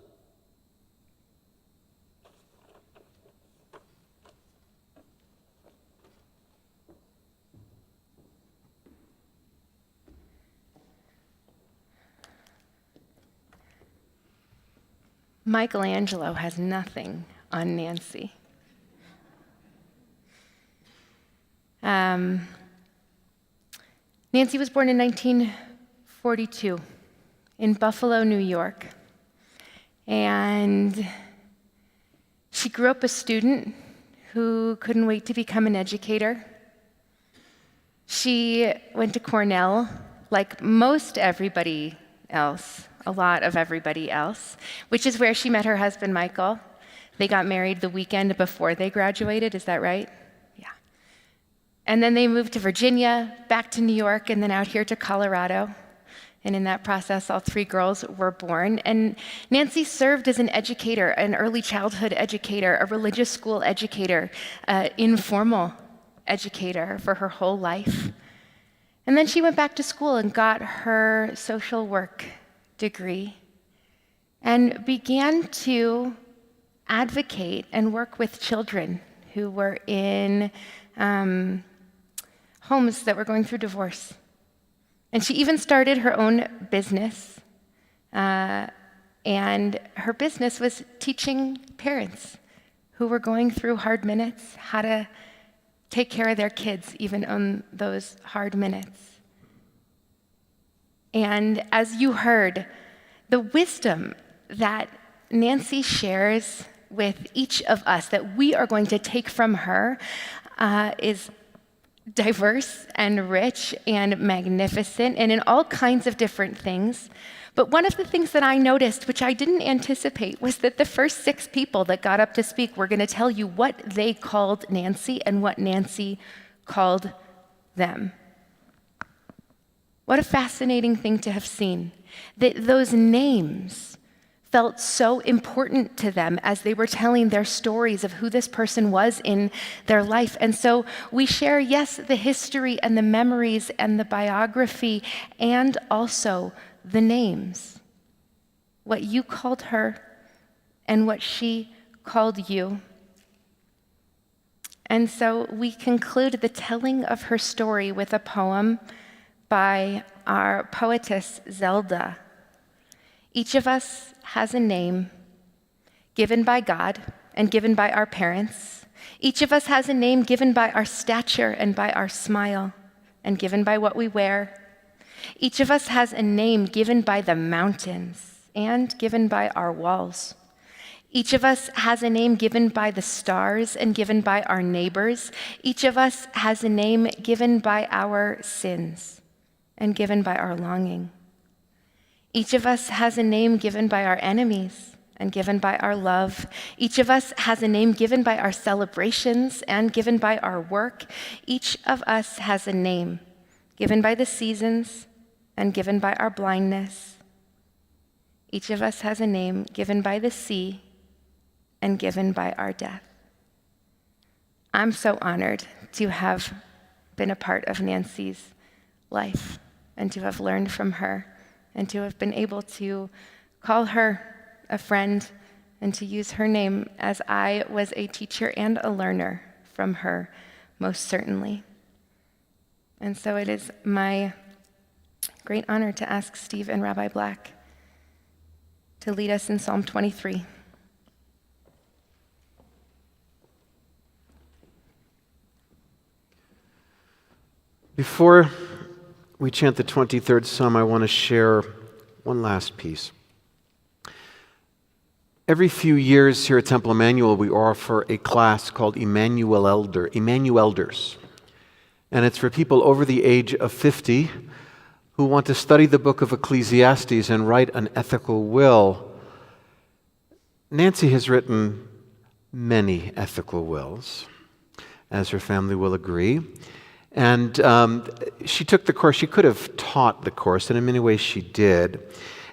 Michelangelo has nothing on Nancy. Nancy was born in 1942 in Buffalo, New York. And she grew up a student who couldn't wait to become an educator. She went to Cornell, like most everybody else, a lot of everybody else, which is where she met her husband, Michael. They got married the weekend before they graduated, is that right? Yeah. And then they moved to Virginia, back to New York, and then out here to Colorado. And in that process, all three girls were born. And Nancy served as an educator, an early childhood educator, a religious school educator, informal educator for her whole life. And then she went back to school and got her social work degree and began to advocate and work with children who were in homes that were going through divorce. And she even started her own business, and her business was teaching parents who were going through hard minutes how to take care of their kids, even on those hard minutes. And as you heard, the wisdom that Nancy shares with each of us that we are going to take from her is diverse and rich and magnificent and in all kinds of different things. But one of the things that I noticed, which I didn't anticipate, was that the first 6 people that got up to speak were going to tell you what they called Nancy and what Nancy called them. What a fascinating thing to have seen, that those names felt so important to them as they were telling their stories of who this person was in their life. And so we share, yes, the history and the memories and the biography, and also the names, what you called her and what she called you. And so we conclude the telling of her story with a poem by our poetess Zelda. Each of us has a name given by God and given by our parents. Each of us has a name given by our stature and by our smile and given by what we wear. Each of us has a name given by the mountains and given by our walls. Each of us has a name given by the stars and given by our neighbors. Each of us has a name given by our sins and given by our longing. Each of us has a name given by our enemies and given by our love. Each of us has a name given by our celebrations and given by our work. Each of us has a name given by the seasons and given by our blindness. Each of us has a name given by the sea and given by our death. I'm so honored to have been a part of Nancy's life and to have learned from her and to have been able to call her a friend and to use her name as I was a teacher and a learner from her, most certainly. And so it is my great honor to ask Steve and Rabbi Black to lead us in Psalm 23. Before we chant the 23rd Psalm, I want to share one last piece. Every few years here at Temple Emmanuel, we offer a class called Emmanuelders. And it's for people over the age of 50 who want to study the book of Ecclesiastes and write an ethical will. Nancy has written many ethical wills, as her family will agree. And she took the course. She could have taught the course, and in many ways she did.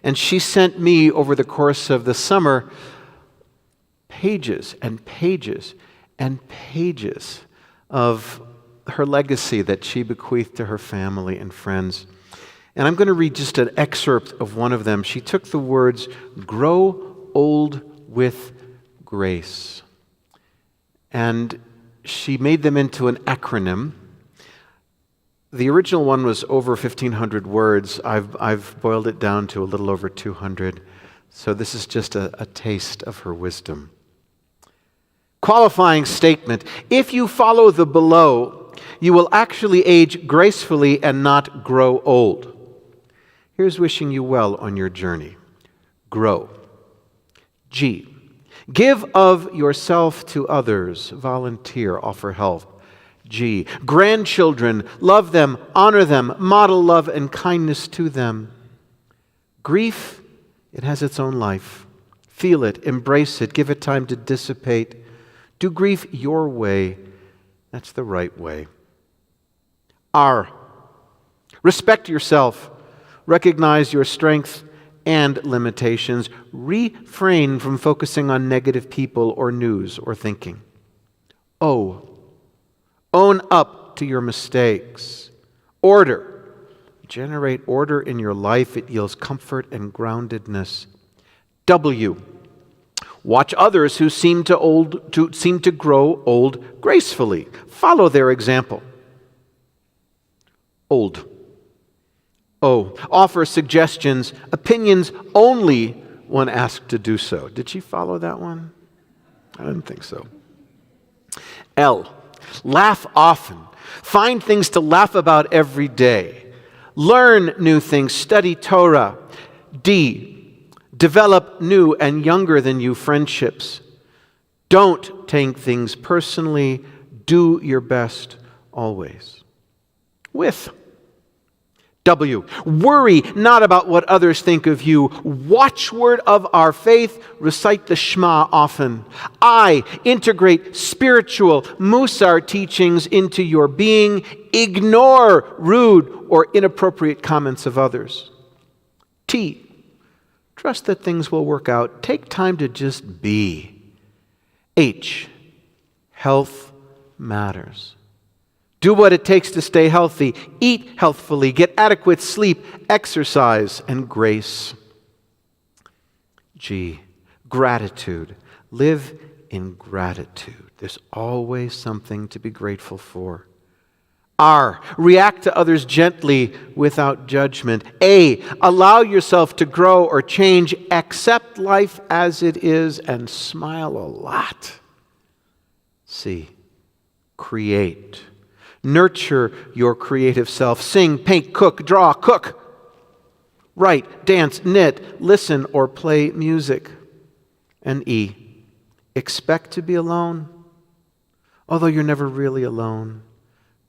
And she sent me, over the course of the summer, pages and pages and pages of her legacy that she bequeathed to her family and friends. And I'm going to read just an excerpt of one of them. She took the words, "Grow old with grace," and she made them into an acronym. The original one was over 1,500 words. I've boiled it down to a little over 200. So this is just a taste of her wisdom. Qualifying statement: if you follow the below, you will actually age gracefully and not grow old. Here's wishing you well on your journey. Grow. G. Give of yourself to others. Volunteer. Offer help. G. Grandchildren, love them, honor them, model love and kindness to them. Grief, it has its own life. Feel it, embrace it, give it time to dissipate. Do grief your way. That's the right way. R. Respect yourself. Recognize your strengths and limitations. Refrain from focusing on negative people or news or thinking. O. Own up to your mistakes. Order. Generate order in your life. It yields comfort and groundedness. W. Watch others who seem to grow old gracefully. Follow their example. Old. O. Offer suggestions, opinions only when asked to do so. Did she follow that one? I didn't think so. L. Laugh often. Find things to laugh about every day. Learn new things. Study Torah. D. Develop new and younger than you friendships. Don't take things personally. Do your best always. With. W. Worry not about what others think of you. Watchword of our faith, recite the Shema often. I. Integrate spiritual Musar teachings into your being. Ignore rude or inappropriate comments of others. T. Trust that things will work out. Take time to just be. H. Health matters. Do what it takes to stay healthy. Eat healthfully. Get adequate sleep, exercise, and grace. G. Gratitude. Live in gratitude. There's always something to be grateful for. R. React to others gently without judgment. A. Allow yourself to grow or change. Accept life as it is and smile a lot. C. Create. Nurture your creative self. Sing, paint, cook, draw, cook. Write, dance, knit, listen, or play music. And E, expect to be alone. Although you're never really alone,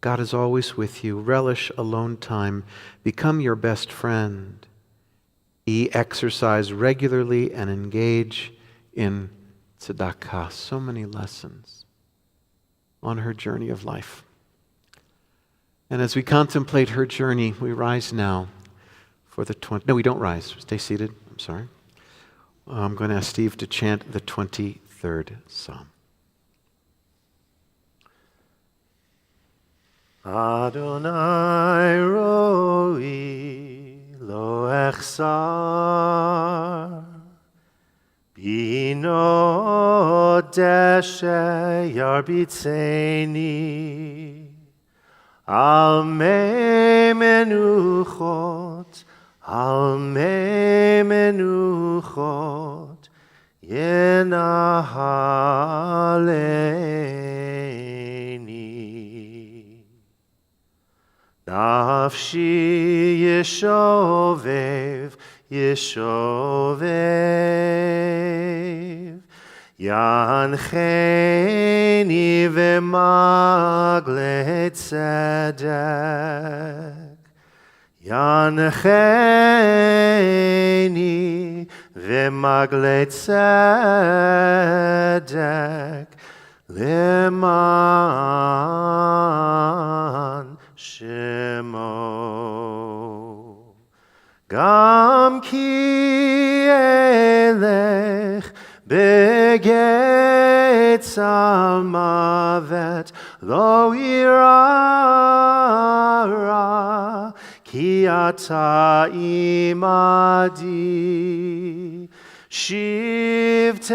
God is always with you. Relish alone time. Become your best friend. E, exercise regularly and engage in tzedakah. So many lessons on her journey of life. And as we contemplate her journey, we rise now for the 20... No, we don't rise. Stay seated. I'm sorry. I'm going to ask Steve to chant the 23rd Psalm. Adonai roi lo echsar bino deshe yarbitzeni al mei menuchot yenahaleni. Nafshi yeshovev, yancheni v'magle tzedek. Yancheni v'magle tzedek leman shemo. Gam ki elech begetz almavet lo irara ki ata imadi. Shivtecha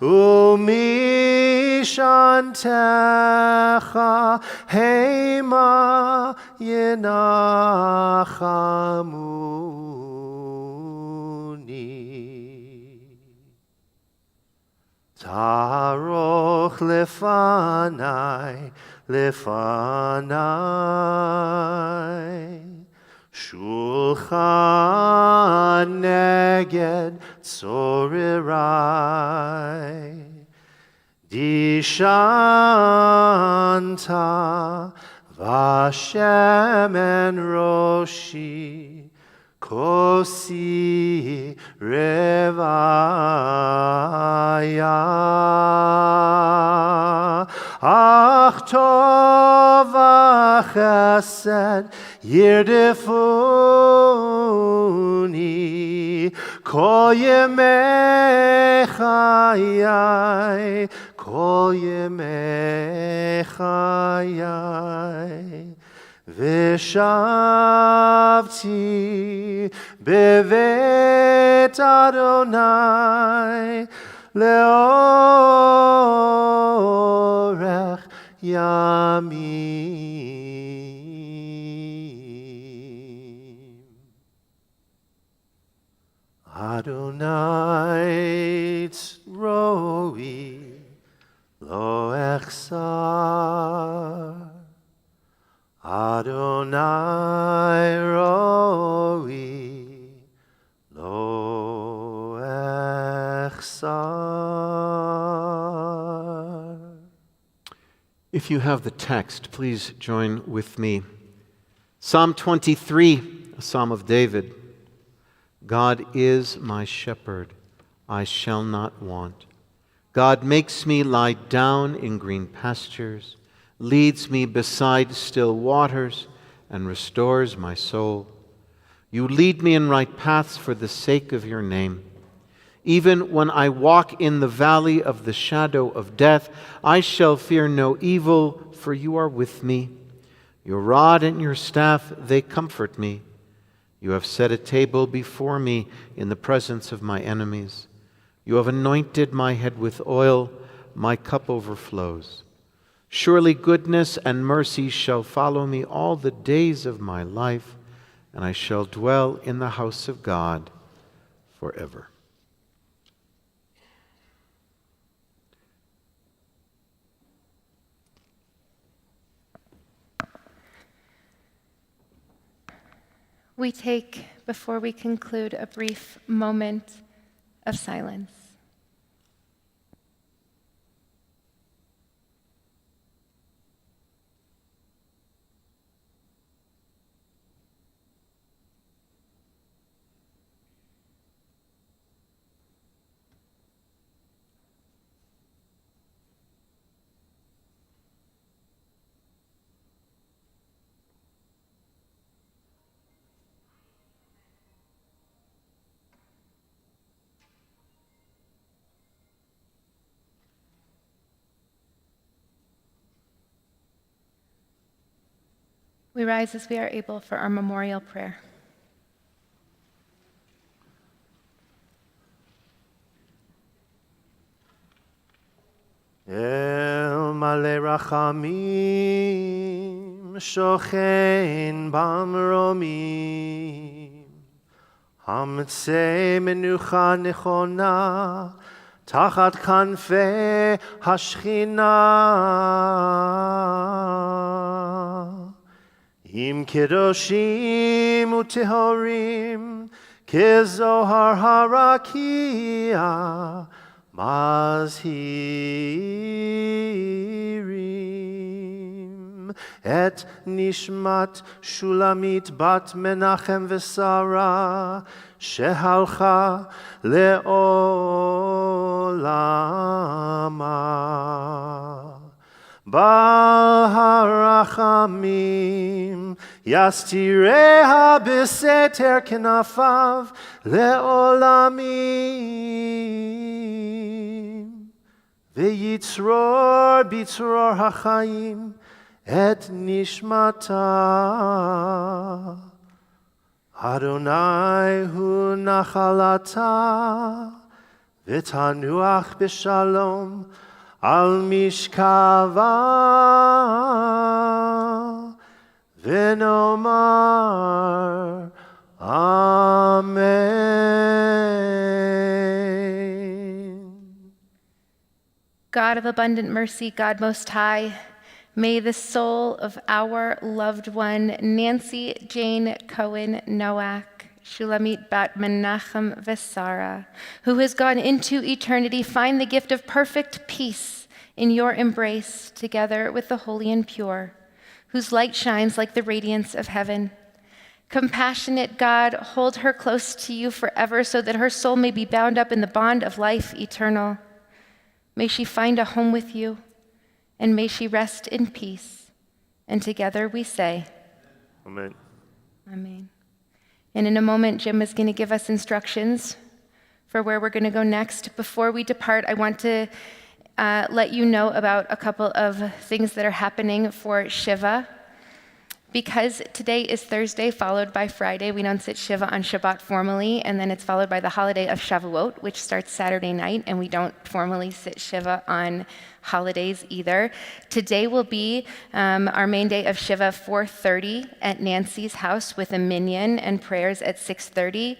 umishantecha heima yenachamuni. Taroch lefanai, Shulchan neged tzorirai. Dishanta vashemen roshi kosi revaya. Ach tov v'chesed yirdefuni kol yemei chayai, kol yemei chayai. V'shavti bevet Adonai leorech yamim. Adonai tzroi lo echsar. Adonai roi lo echsar. If you have the text, please join with me. Psalm 23, a psalm of David. God is my shepherd, I shall not want. God makes me lie down in green pastures, leads me beside still waters, and restores my soul. You lead me in right paths for the sake of your name. Even when I walk in the valley of the shadow of death, I shall fear no evil, for you are with me. Your rod and your staff, they comfort me. You have set a table before me in the presence of my enemies. You have anointed my head with oil, my cup overflows. Surely goodness and mercy shall follow me all the days of my life, and I shall dwell in the house of God forever. we take, before we conclude, a brief moment of silence. We rise as we are able for our memorial prayer. El male rachamim shochen bamromim hametzei menucha nechona tachat kanfei hashchina im kedoshim utehorim kezohar harakia mazhirim et nishmat Shulamit bat Menachem v'Sara shehalcha le'olama. Bal harachamim yastireha b'seter kenafav le'olamim v'yitzror b'tzror hachayim et nishmata. Adonai hu nachalata v'tanuach b'shalom al mishkava v'nomar Amen. God of abundant mercy, God most high, may the soul of our loved one, Nancy Jane Cohen Nowak, Shulamit bat Menachem v'Sara, who has gone into eternity, find the gift of perfect peace in your embrace, together with the holy and pure, whose light shines like the radiance of heaven. Compassionate God, hold her close to you forever so that her soul may be bound up in the bond of life eternal. May she find a home with you, and may she rest in peace. And together we say, Amen. Amen. And in a moment, Jim is going to give us instructions for where we're going to go next. Before we depart, I want to let you know about a couple of things that are happening for Shiva. Because today is Thursday, followed by Friday, we don't sit Shiva on Shabbat formally, and then it's followed by the holiday of Shavuot, which starts Saturday night, and we don't formally sit Shiva on holidays either. Today will be our main day of Shiva, 4:30 at Nancy's house with a minyan and prayers at 6:30.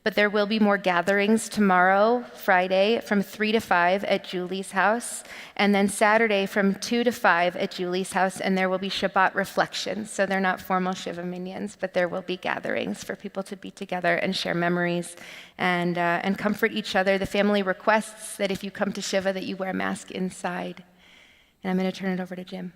But there will be more gatherings tomorrow, Friday, from 3 to 5 at Julie's house, and then Saturday from 2 to 5 at Julie's house, and there will be Shabbat reflections. So they're not formal Shiva minions, but there will be gatherings for people to be together and share memories and comfort each other. The family requests that if you come to Shiva that you wear a mask inside. And I'm going to turn it over to Jim.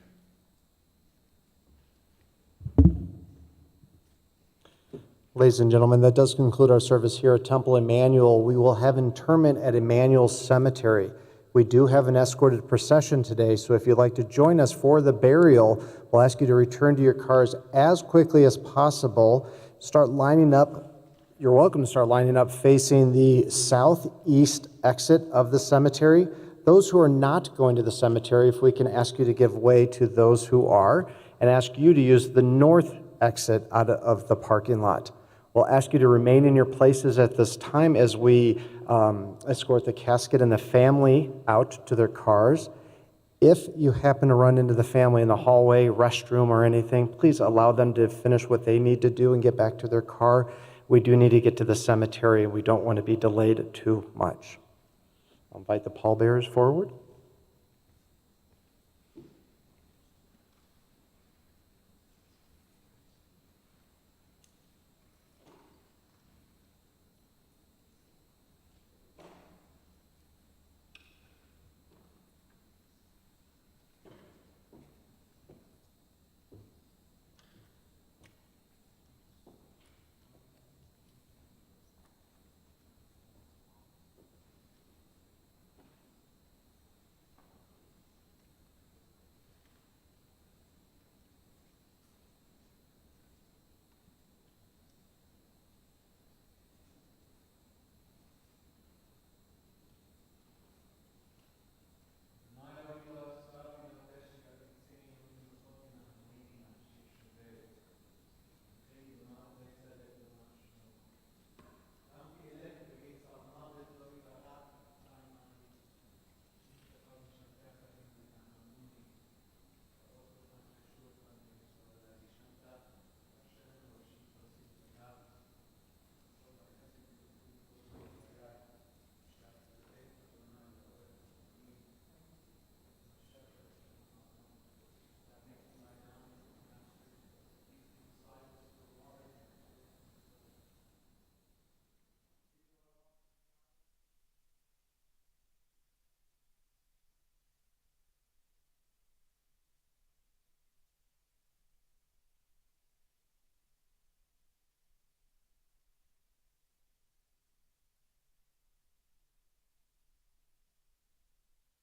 Ladies and gentlemen, that does conclude our service here at Temple Emmanuel. We will have interment at Emmanuel Cemetery. We do have an escorted procession today, so if you'd like to join us for the burial, we'll ask you to return to your cars as quickly as possible. Start lining up. You're welcome to start lining up facing the southeast exit of the cemetery. Those who are not going to the cemetery, if we can ask you to give way to those who are, and ask you to use the north exit out of the parking lot. We'll ask you to remain in your places at this time as we escort the casket and the family out to their cars. If you happen to run into the family in the hallway, restroom, or anything, please allow them to finish what they need to do and get back to their car. We do need to get to the cemetery, and we don't want to be delayed too much. I'll invite the pallbearers forward.